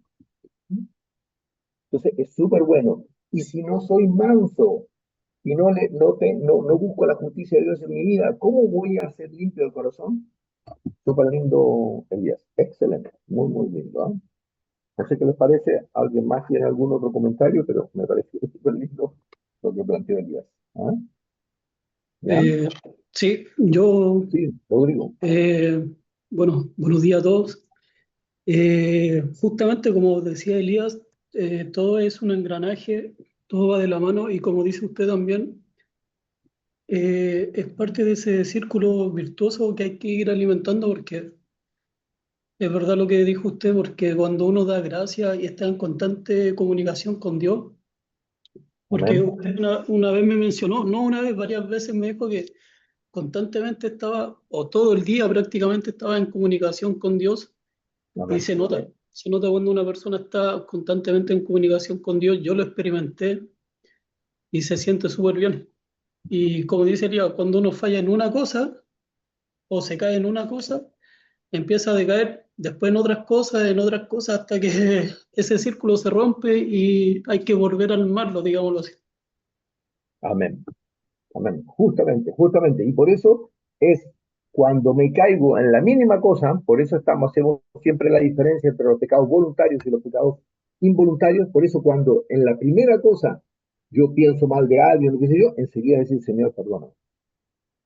Entonces, es súper bueno. Y si no soy manso y no busco la justicia de Dios en mi vida, ¿cómo voy a ser limpio de corazón? Súper lindo, Elías. Excelente. Muy, muy lindo. ¿Eh? No sé qué les parece. ¿Alguien más tiene algún otro comentario? Pero me parece súper lindo lo que planteó Elías. ¿Ah? ¿Ya? Sí, yo, Sí, Rodrigo. bueno, buenos días a todos. Justamente como decía Elías, todo es un engranaje, todo va de la mano y como dice usted también, es parte de ese círculo virtuoso que hay que ir alimentando porque es verdad lo que dijo usted, porque cuando uno da gracias y está en constante comunicación con Dios, porque Amén. usted una vez me mencionó, no una vez, varias veces me dijo que constantemente estaba, o todo el día prácticamente estaba en comunicación con Dios y Amén. se nota cuando una persona está constantemente en comunicación con Dios, yo lo experimenté y se siente súper bien. Y como dice Elías, cuando uno falla en una cosa o se cae en una cosa, empieza a decaer después en otras cosas, hasta que ese círculo se rompe y hay que volver a armarlo, digámoslo así. Amén. Amén. Justamente, justamente. Y por eso es cuando me caigo en la mínima cosa, por eso hacemos siempre la diferencia entre los pecados voluntarios y los pecados involuntarios. Por eso cuando en la primera cosa yo pienso mal de alguien, lo que sé yo, enseguida decir, Señor, perdóname.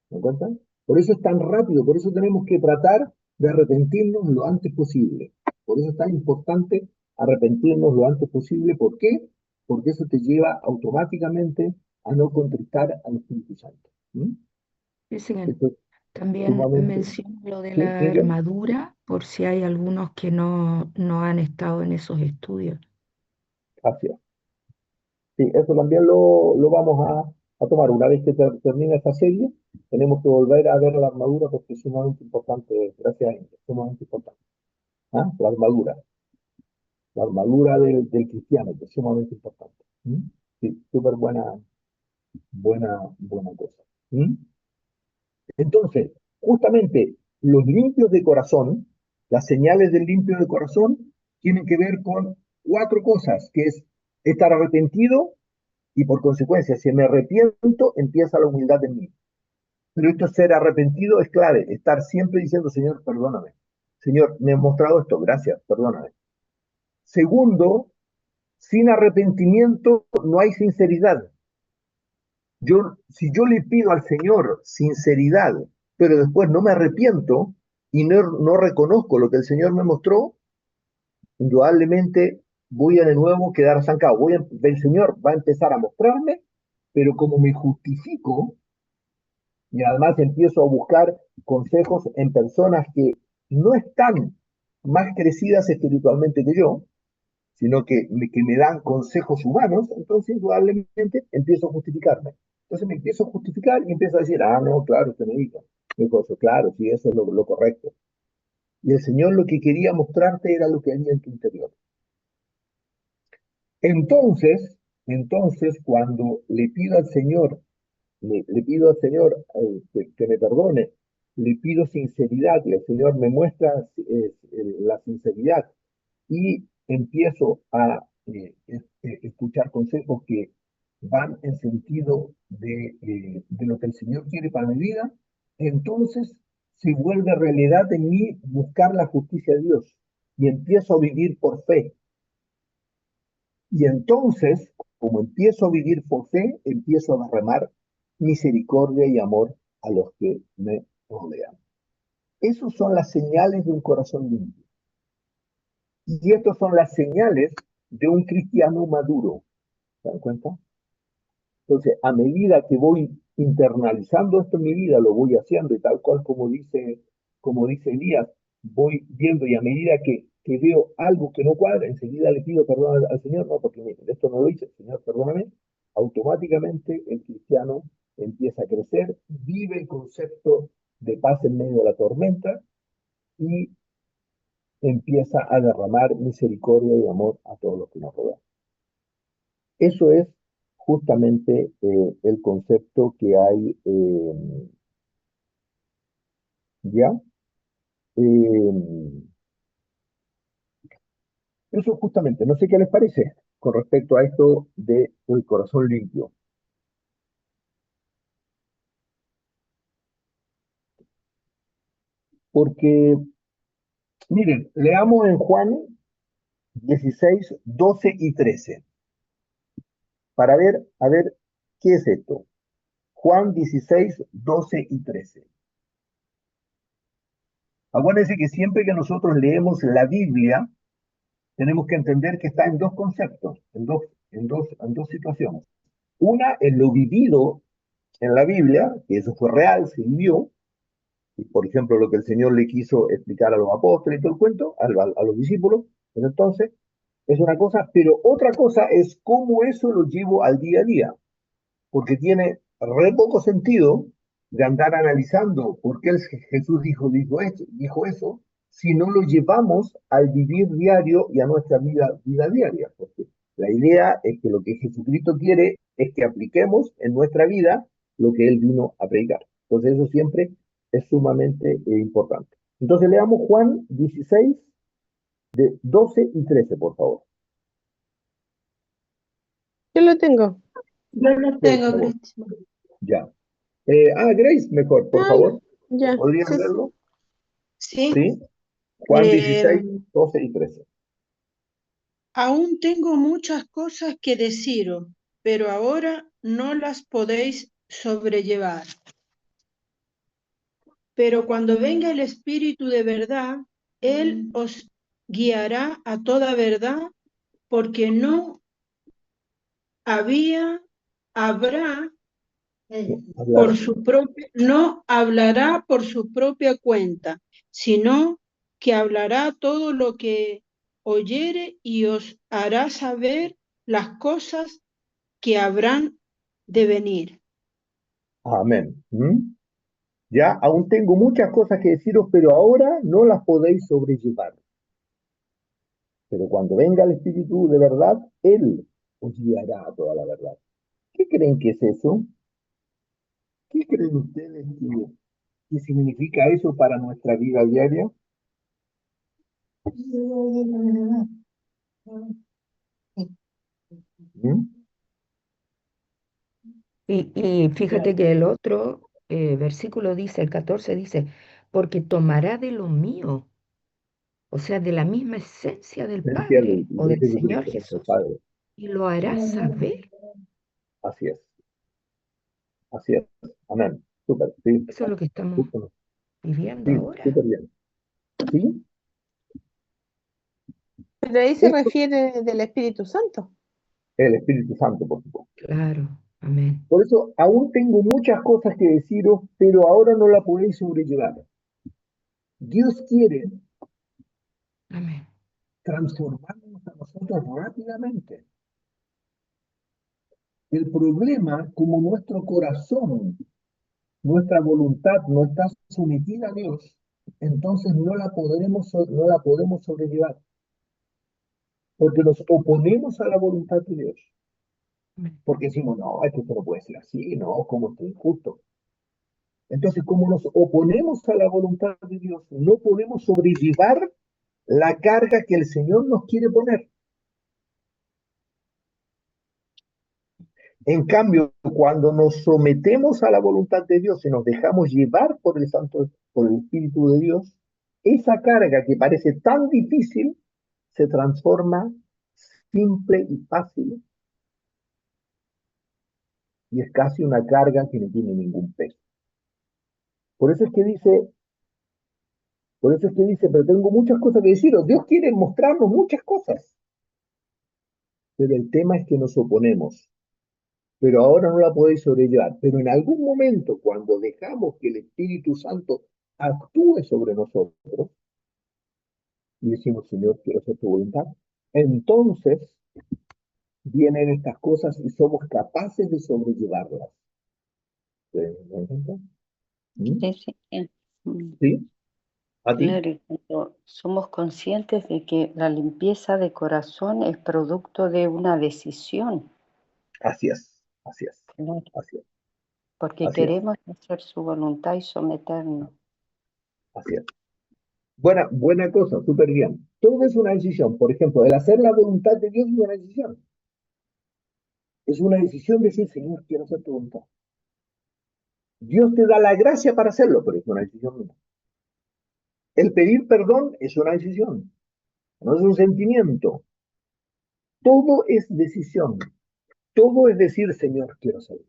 ¿Me cuentan? Por eso es tan rápido, por eso tenemos que tratar de arrepentirnos lo antes posible. Por eso es tan importante arrepentirnos lo antes posible. ¿Por qué? Porque eso te lleva automáticamente a no contristar al Espíritu Santo. ¿Mm? Sí, Esto es también sumamente... menciono lo de ¿Sí? la ¿Miriam? armadura, por si hay algunos que no han estado en esos estudios. Gracias. Sí, eso también lo vamos a tomar. Una vez que termine esta serie, tenemos que volver a ver la armadura porque es sumamente importante. Gracias, Ingrid, es sumamente importante. ¿Ah? La armadura del cristiano, que es sumamente importante. ¿Mm? Sí, súper buena cosa. ¿Mm? Entonces, justamente los limpios de corazón, las señales del limpio de corazón, tienen que ver con cuatro cosas, que es estar arrepentido y por consecuencia, si me arrepiento, empieza la humildad en mí. Pero esto ser arrepentido es clave, estar siempre diciendo, Señor, perdóname. Señor, me has mostrado esto, gracias, perdóname. Segundo, sin arrepentimiento no hay sinceridad. Si yo le pido al Señor sinceridad, pero después no me arrepiento y no reconozco lo que el Señor me mostró, indudablemente voy a de nuevo quedar estancado. El Señor va a empezar a mostrarme, pero como me justifico y además empiezo a buscar consejos en personas que no están más crecidas espiritualmente que yo, sino que me dan consejos humanos, entonces indudablemente empiezo a justificarme. Entonces me empiezo a justificar y empiezo a decir, no, claro, usted me dijo eso, claro, sí, eso es lo correcto. Y el Señor lo que quería mostrarte era lo que había en tu interior. Entonces, cuando le pido al Señor, le pido al Señor que me perdone, le pido sinceridad y el Señor me muestra la sinceridad y empiezo a escuchar consejos que van en sentido de lo que el Señor quiere para mi vida, entonces se vuelve realidad en mí buscar la justicia de Dios y empiezo a vivir por fe. Y entonces, como empiezo a vivir por fe, empiezo a derramar misericordia y amor a los que me rodean. Esas son las señales de un corazón limpio. Y estas son las señales de un cristiano maduro. ¿Se dan cuenta? Entonces, a medida que voy internalizando esto en mi vida, lo voy haciendo y tal cual como dice Elías, voy viendo y a medida que veo algo que no cuadra, enseguida le pido perdón al Señor, no, porque mire, esto no lo hice, Señor, perdóname, automáticamente el cristiano empieza a crecer, vive el concepto de paz en medio de la tormenta y empieza a derramar misericordia y amor a todos los que nos rodean. Eso es justamente el concepto que hay ya. Eso justamente, no sé qué les parece con respecto a esto del corazón limpio. Porque, miren, leamos en Juan 16, 12 y 13, para ver, a ver, ¿qué es esto? Juan 16, 12 y 13. Acuérdense que siempre que nosotros leemos la Biblia, tenemos que entender que está en dos conceptos, en dos situaciones. Una es lo vivido en la Biblia, que eso fue real, se vivió, y por ejemplo lo que el Señor le quiso explicar a los apóstoles y todo el cuento, a los discípulos, pero entonces es una cosa, pero otra cosa es cómo eso lo llevo al día a día, porque tiene re poco sentido de andar analizando por qué Jesús dijo eso, si no lo llevamos al vivir diario y a nuestra vida diaria. Porque la idea es que lo que Jesucristo quiere es que apliquemos en nuestra vida lo que Él vino a predicar. Entonces eso siempre es sumamente importante. Entonces leamos Juan 16, de 12 y 13, por favor. Yo lo tengo. Yo lo Por tengo, favor, Cristian. ya. Grace, mejor, por Ah, favor. ya. ¿Podrían Sí, sí. verlo? Sí. ¿Sí? Juan 16, Eh, 12 y 13. Aún tengo muchas cosas que deciros, pero ahora no las podéis sobrellevar. Pero cuando venga el Espíritu de verdad, Él os guiará a toda verdad, porque habrá por Hablará. su propia, no hablará por su propia cuenta, sino que hablará todo lo que oyere y os hará saber las cosas que habrán de venir. Amén. Ya, aún tengo muchas cosas que deciros, pero ahora no las podéis sobrellevar. Pero cuando venga el Espíritu de verdad, Él os guiará a toda la verdad. ¿Qué creen que es eso? ¿Qué creen ustedes que significa eso para nuestra vida diaria? ¿Mm? Y fíjate que el otro versículo dice, el 14 dice, porque tomará de lo mío, o sea, de la misma esencia del Esencia Padre o de del Señor Jesucristo, nuestro Jesús, Padre. y lo hará saber. Así es, así es. Amén. Súper, sí. Eso es lo que estamos Justo, viviendo sí, ahora. súper bien. ¿Sí? Pero ahí se Esto refiere del Espíritu Santo. es el Espíritu Santo, por supuesto. Claro, amén, Por eso, aún tengo muchas cosas que deciros, pero ahora no la podéis sobrellevar. Dios quiere amén. transformarnos a nosotros rápidamente. El problema, como nuestro corazón, nuestra voluntad no está sometida a Dios, entonces no la podemos sobrellevar, porque nos oponemos a la voluntad de Dios. Amén. Porque decimos, no, es que esto no puede ser así, no, como esto es injusto. Entonces, como nos oponemos a la voluntad de Dios, no podemos sobrellevar la carga que el Señor nos quiere poner. En cambio, cuando nos sometemos a la voluntad de Dios y nos dejamos llevar por el por el Espíritu de Dios, esa carga que parece tan difícil se transforma simple y fácil y es casi una carga que no tiene ningún peso. Por eso es que dice, por eso es que dice, pero tengo muchas cosas que deciros. Dios quiere mostrarnos muchas cosas, pero el tema es que nos oponemos. Pero ahora no la podéis sobrellevar. Pero en algún momento, cuando dejamos que el Espíritu Santo actúe sobre nosotros y decimos, Señor, quiero hacer tu voluntad, entonces vienen estas cosas y somos capaces de sobrellevarlas. ¿Sí? ¿Mm? Sí, sí. ¿Sí? ¿A ti? Claro, y cuando somos conscientes de que la limpieza de corazón es producto de una decisión, Así es, así es, claro, así es, porque así es, queremos hacer su voluntad y someternos. así es. Buena cosa, súper bien. Todo es una decisión. Por ejemplo, el hacer la voluntad de Dios es una decisión. Es una decisión de decir, Señor, quiero hacer tu voluntad. Dios te da la gracia para hacerlo, pero es una decisión mía. El pedir perdón es una decisión, no es un sentimiento. Todo es decisión. Todo es decir, Señor, quiero hacerlo.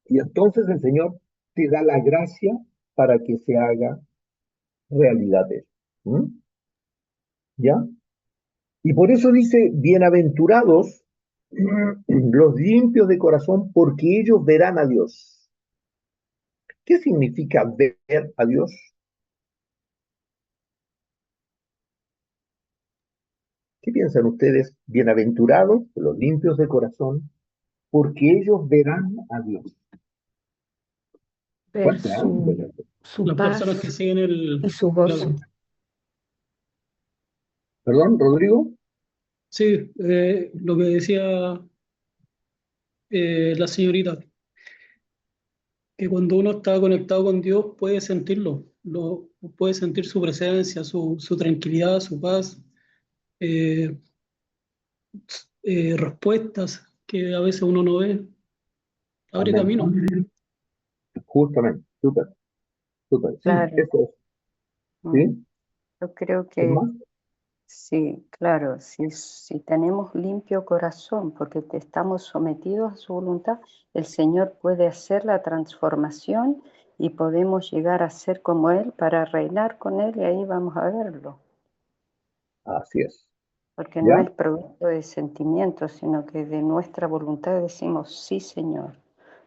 Y entonces el Señor te da la gracia para que se haga realidad eso. ¿Mm? ¿Ya? Y por eso dice, bienaventurados los limpios de corazón, porque ellos verán a Dios. ¿Qué significa ver a Dios? ¿Qué piensan ustedes? Bienaventurados los limpios de corazón, porque ellos verán a Dios. Ver Fuerte, ¿ah? su Las personas que paz siguen y su claro, gozo. Perdón, Rodrigo. sí, lo que decía la señorita. que cuando uno está conectado con Dios puede sentirlo, puede sentir su presencia, su tranquilidad, su paz, eh, respuestas que a veces uno no ve. Abre Amén. camino. Justamente, súper, súper. Sí, Claro. eso es. ¿Sí? Yo creo ¿Es que más? sí, claro, si tenemos limpio corazón, porque estamos sometidos a su voluntad, el Señor puede hacer la transformación y podemos llegar a ser como Él para reinar con Él y ahí vamos a verlo, Así es. porque no ¿Ya? es producto de sentimientos, sino que de nuestra voluntad decimos, sí, Señor,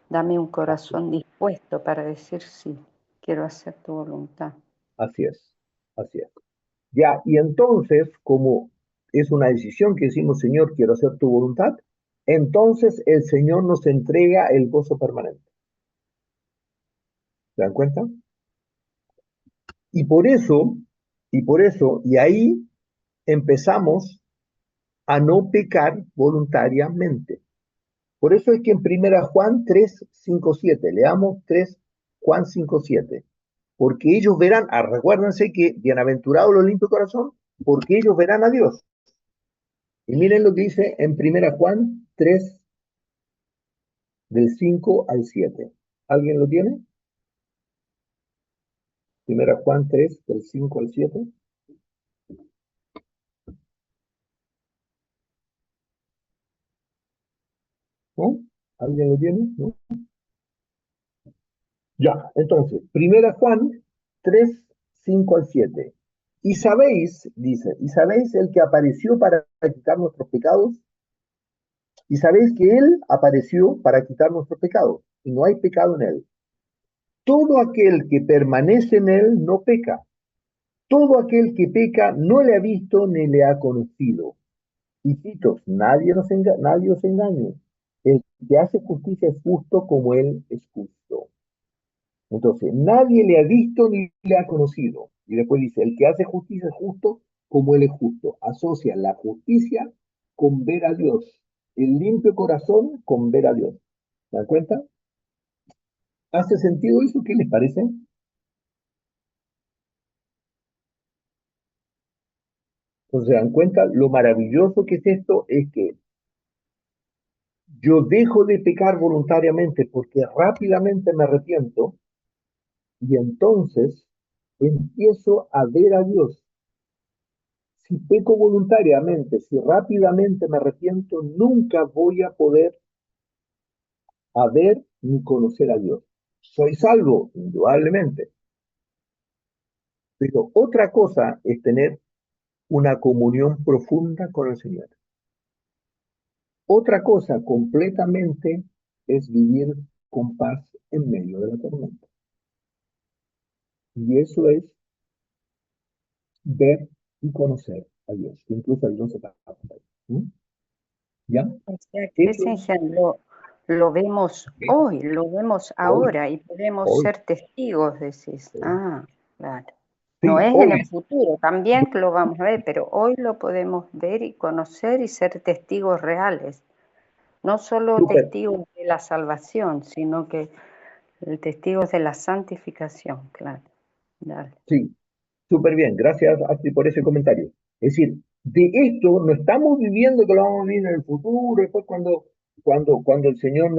dame un corazón dispuesto para decir sí, quiero hacer tu voluntad. Así es. Así es. Ya, y entonces, como es una decisión que decimos, Señor, quiero hacer tu voluntad, entonces el Señor nos entrega el gozo permanente. ¿Se dan cuenta? Y por eso, y ahí empezamos a no pecar voluntariamente. Por eso es que en 1 Juan 3, 5, 7, leamos 3 Juan 5, 7, porque ellos verán, recuérdense que bienaventurados los limpios de corazón, porque ellos verán a Dios. Y miren lo que dice en 1 Juan 3, del 5 al 7. ¿Alguien lo tiene? 1 Juan 3, del 5 al 7. ¿No? ¿Alguien lo tiene? ¿No? Ya, entonces, 1 Juan 3, 5 al 7. Y sabéis, dice, y sabéis el que apareció para quitar nuestros pecados, y sabéis que Él apareció para quitar nuestros pecados, y no hay pecado en Él. Todo aquel que permanece en Él no peca. Todo aquel que peca no le ha visto ni le ha conocido. Hijitos, nadie os engañe. El que hace justicia es justo como Él es justo. Entonces, nadie le ha visto ni le ha conocido. Y después dice, el que hace justicia es justo como Él es justo. Asocia la justicia con ver a Dios. El limpio corazón con ver a Dios. ¿Se dan cuenta? ¿Hace sentido eso? ¿Qué les parece? Entonces, ¿se dan cuenta? Lo maravilloso que es esto es que yo dejo de pecar voluntariamente porque rápidamente me arrepiento y entonces empiezo a ver a Dios. Si peco voluntariamente, si rápidamente me arrepiento, nunca voy a poder ver ni conocer a Dios. Soy salvo, indudablemente, pero otra cosa es tener una comunión profunda con el Señor. Otra cosa completamente es vivir con paz en medio de la tormenta. Y eso es ver y conocer a Dios, que incluso ahí no se trata. ¿Ya? O sea, que Eso es Messenger lo vemos hoy, lo vemos hoy, ahora y podemos hoy. ser testigos, decís. Ah, claro. No Sí, es en hoy. el futuro, también que lo vamos a ver, pero hoy lo podemos ver y conocer y ser testigos reales. No solo Súper. testigos de la salvación, sino que testigos de la santificación, claro. Dale. Sí, súper bien. Gracias, Astrid, por ese comentario. Es decir, de esto no estamos viviendo que lo vamos a vivir en el futuro, después cuando el Señor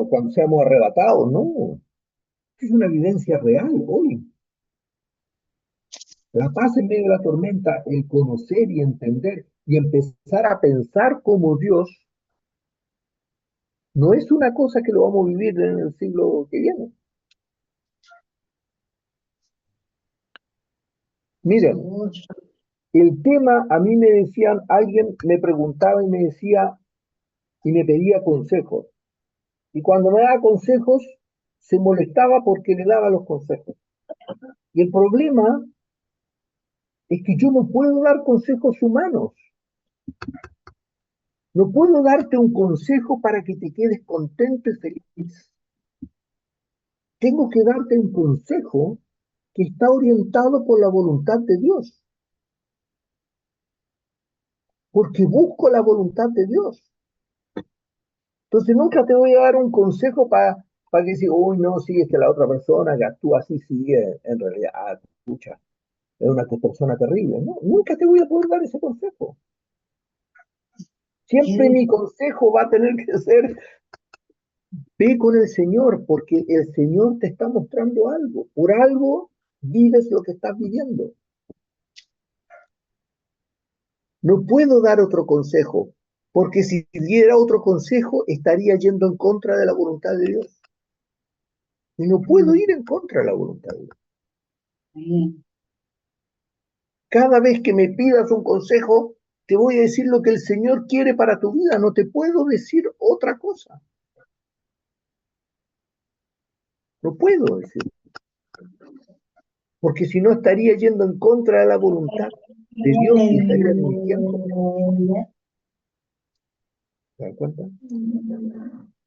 cuando seamos arrebatados, no. Es una vivencia real hoy. La paz en medio de la tormenta, el conocer y entender y empezar a pensar como Dios, no es una cosa que lo vamos a vivir en el siglo que viene. Miren, el tema, a mí me decían, alguien me preguntaba y me decía, y me pedía consejos. Y cuando me daba consejos, se molestaba porque le daba los consejos. Y el problema es que yo no puedo dar consejos humanos. No puedo darte un consejo para que te quedes contento y feliz. Tengo que darte un consejo que está orientado por la voluntad de Dios. Porque busco la voluntad de Dios. Entonces nunca te voy a dar un consejo para que decir, uy, no, sí, es que la otra persona que actúa así, sí, en realidad, escucha, es una persona terrible. No, nunca te voy a poder dar ese consejo. Siempre mi consejo va a tener que ser, ve con el Señor, porque el Señor te está mostrando algo. Por algo vives lo que estás viviendo. No puedo dar otro consejo, porque si diera otro consejo, estaría yendo en contra de la voluntad de Dios. Y no puedo ir en contra de la voluntad de Dios. Cada vez que me pidas un consejo, te voy a decir lo que el Señor quiere para tu vida. No te puedo decir otra cosa. No puedo decir. Porque si no estaría yendo en contra de la voluntad de Dios y estaría mintiendo. ¿Te das cuenta?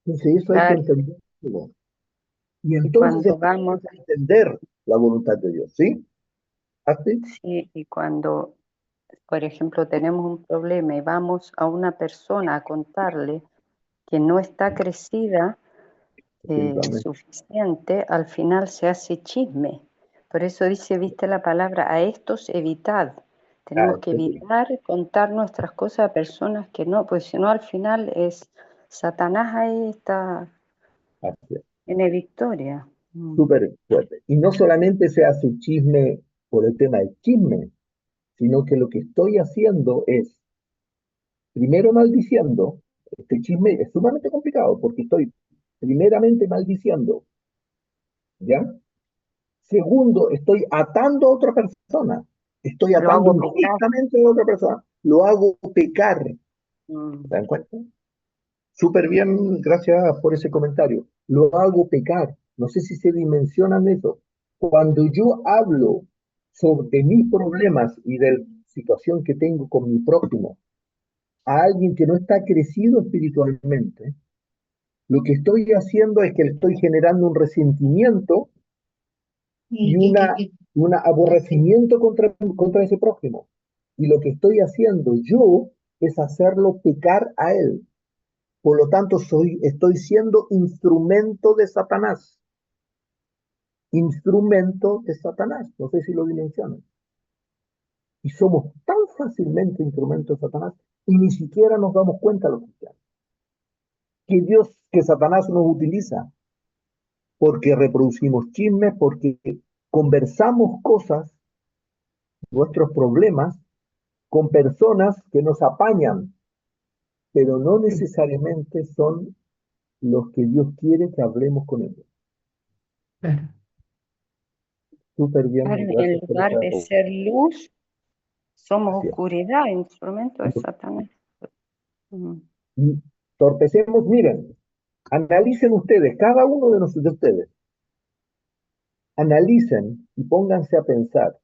Entonces eso hay que Claro, entenderlo. Y y entonces cuando vamos, entender la voluntad de Dios, ¿sí? ¿Así? sí, y cuando, por ejemplo, tenemos un problema y vamos a una persona a contarle que no está crecida Espiritualmente. suficiente, al final se hace chisme. Por eso dice, viste la palabra, a estos evitad. Tenemos que Etcétera. evitar contar nuestras cosas a personas que no, pues si no al final es Satanás ahí está, Así es. tiene victoria. Súper fuerte. Y no solamente se hace chisme por el tema del chisme, sino que lo que estoy haciendo es, primero maldiciendo, este chisme es sumamente complicado porque estoy primeramente maldiciendo, ¿ya? Segundo, estoy atando a otra persona, estoy Lo atando hago pecar. injustamente a otra persona, lo hago pecar, Mm, ¿se dan cuenta? Súper bien, gracias por ese comentario. Lo hago pecar. No sé si se dimensionan eso. Cuando yo hablo sobre mis problemas y de la situación que tengo con mi prójimo a alguien que no está crecido espiritualmente, lo que estoy haciendo es que le estoy generando un resentimiento y una aborrecimiento contra ese prójimo. Y lo que estoy haciendo yo es hacerlo pecar a él. Por lo tanto, estoy siendo instrumento de Satanás. Instrumento de Satanás. No sé si lo dimensionan. Y somos tan fácilmente instrumentos de Satanás y ni siquiera nos damos cuenta los cristianos. Que Satanás nos utiliza porque reproducimos chismes, porque conversamos cosas, nuestros problemas, con personas que nos apañan, pero no necesariamente son los que Dios quiere que hablemos con ellos. Claro. Súper bien, claro, en gracias por lugar esa. de ser luz, somos Así es. oscuridad, instrumento de Satanás. Mm. Y torpecemos, miren, analicen ustedes, cada uno de ustedes, analicen y pónganse a pensar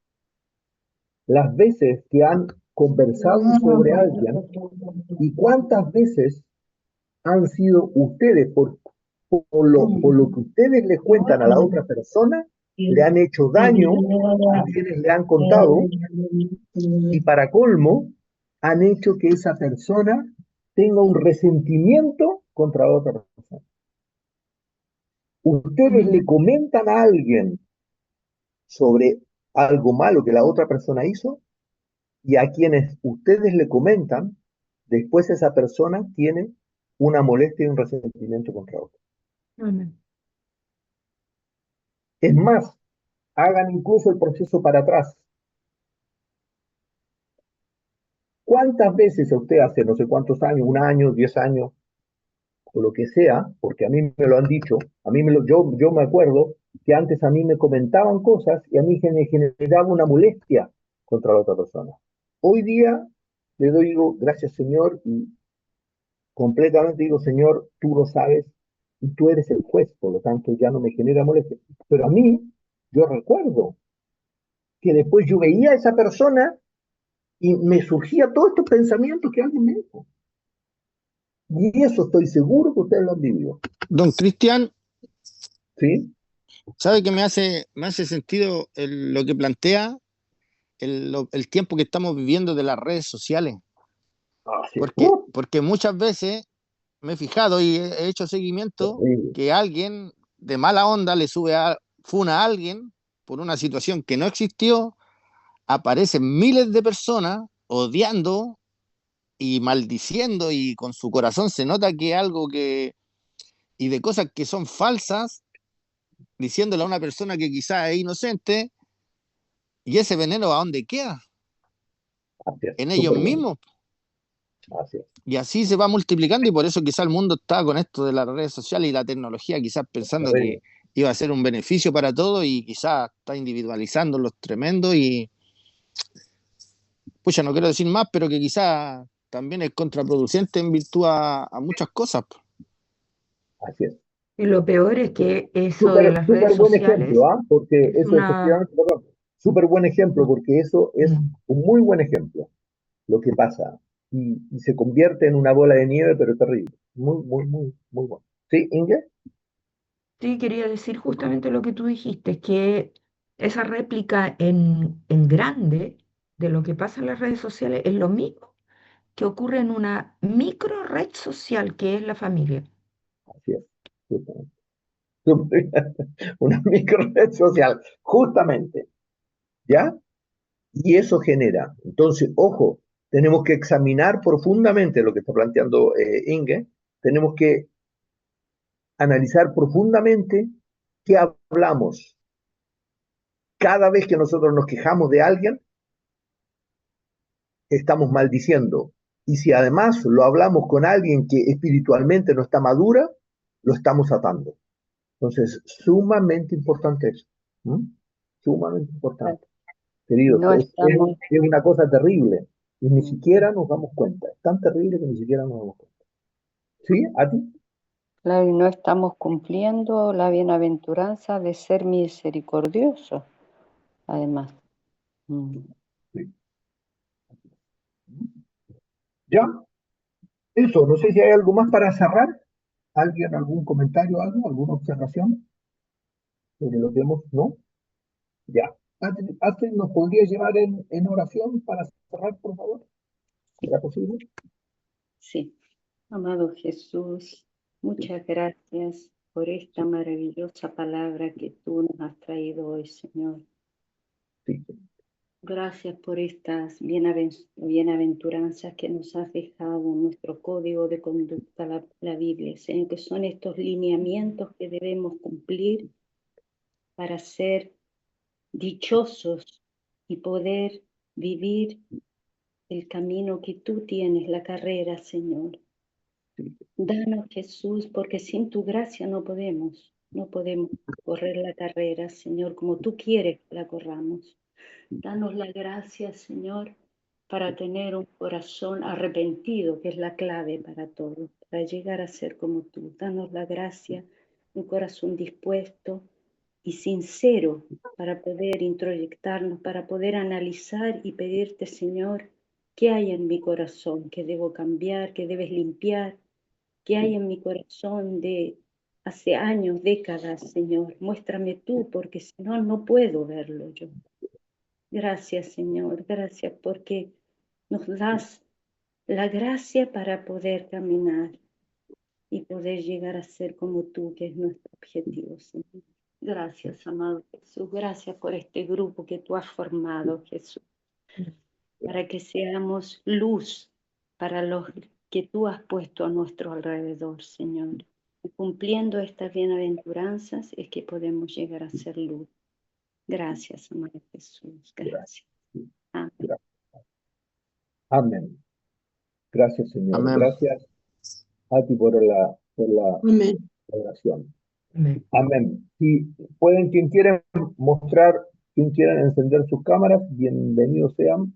las veces que han conversado sobre alguien y cuántas veces han sido ustedes, por lo que ustedes les cuentan a la otra persona, le han hecho daño a quienes le han contado y para colmo, han hecho que esa persona tenga un resentimiento contra otra persona. Ustedes le comentan a alguien sobre algo malo que la otra persona hizo y a quienes ustedes le comentan, después esa persona tiene una molestia y un resentimiento contra otra. Amén. Es más, hagan incluso el proceso para atrás. ¿Cuántas veces a usted hace no sé cuántos años, un año, 10 años, o lo que sea, porque a mí me lo han dicho, yo me acuerdo que antes a mí me comentaban cosas y a mí me generaba una molestia contra la otra persona. Hoy día le doy, digo, gracias Señor, y completamente digo, Señor, tú lo sabes y tú eres el juez, por lo tanto ya no me genera molestia. Pero a mí, yo recuerdo que después yo veía a esa persona y me surgía todos estos pensamientos que alguien me dijo. Y eso estoy seguro que ustedes lo han vivido. Don Cristian, ¿Sí? ¿sabe que me hace sentido lo que plantea el tiempo que estamos viviendo de las redes sociales? Así es. Porque muchas veces me he fijado y he hecho seguimiento Horrible. que alguien de mala onda le funa a alguien por una situación que no existió, aparecen miles de personas odiando y maldiciendo, y con su corazón se nota que algo y de cosas que son falsas, diciéndole a una persona que quizás es inocente, y ese veneno ¿a dónde queda? Así es, En ellos súper bueno. mismos. Así es. Y así se va multiplicando, y por eso quizás el mundo está con esto de las redes sociales y la tecnología, quizás pensando que iba a ser un beneficio para todos, y quizás está individualizando los tremendos, y pues ya no quiero decir más, pero que quizás también es contraproducente en virtud a muchas cosas. Así es. Y lo peor es que eso de las redes Súper buen sociales ejemplo, ¿ah? Porque es eso una... efectivamente, perdón, súper buen ejemplo, porque eso es un muy buen ejemplo, lo que pasa. Y se convierte en una bola de nieve, pero terrible. Muy, muy, muy, muy bueno. ¿Sí, Inge? Sí, quería decir justamente lo que tú dijiste, que esa réplica en grande de lo que pasa en las redes sociales es lo mismo que ocurre en una micro red social que es la familia. Así es. Justamente. Una microred social, justamente. ¿Ya? Y eso genera. Entonces, ojo, tenemos que examinar profundamente lo que está planteando Inge. Tenemos que analizar profundamente qué hablamos. Cada vez que nosotros nos quejamos de alguien, estamos maldiciendo. Y si además lo hablamos con alguien que espiritualmente no está madura, lo estamos atando. Entonces, sumamente importante eso. ¿Mm? Sumamente importante. Queridos, No estamos, es una cosa terrible. Y ni siquiera nos damos cuenta. Es tan terrible que ni siquiera nos damos cuenta. ¿Sí? ¿A ti? claro, y no estamos cumpliendo la bienaventuranza de ser misericordioso, además. Sí. ¿Ya? Eso, no sé si hay algo más para cerrar. ¿Alguien, algún comentario, algo, alguna observación sobre lo que hemos, no? Ya. Astrid, ¿nos podría llevar en oración para cerrar, por favor? ¿Será posible? Sí, amado Jesús, muchas gracias por esta maravillosa palabra que tú nos has traído hoy, Señor. Sí. Gracias por estas bienaventuranzas que nos has dejado en nuestro código de conducta, la Biblia, Señor, que son estos lineamientos que debemos cumplir para ser dichosos y poder vivir el camino que tú tienes, la carrera, Señor. Danos, Jesús, porque sin tu gracia no podemos correr la carrera, Señor, como tú quieres que la corramos. Danos la gracia, Señor, para tener un corazón arrepentido, que es la clave para todo, para llegar a ser como tú. Danos la gracia, un corazón dispuesto y sincero para poder introyectarnos, para poder analizar y pedirte, Señor, qué hay en mi corazón que debo cambiar, que debes limpiar, qué hay en mi corazón de hace años, décadas, Señor. Muéstrame tú, porque si no, no puedo verlo yo. Gracias, Señor, gracias porque nos das la gracia para poder caminar y poder llegar a ser como tú, que es nuestro objetivo, Señor. Gracias, amado Jesús, gracias por este grupo que tú has formado, Jesús, para que seamos luz para los que tú has puesto a nuestro alrededor, Señor. Y cumpliendo estas bienaventuranzas es que podemos llegar a ser luz. Gracias, amado Jesús, gracias. Amén. Gracias. Amén. Gracias, Señor. Amén. Gracias a ti por la Amén. oración. Amén. Amén. Si pueden, quien quiera mostrar, quien quiera encender sus cámaras, bienvenidos sean.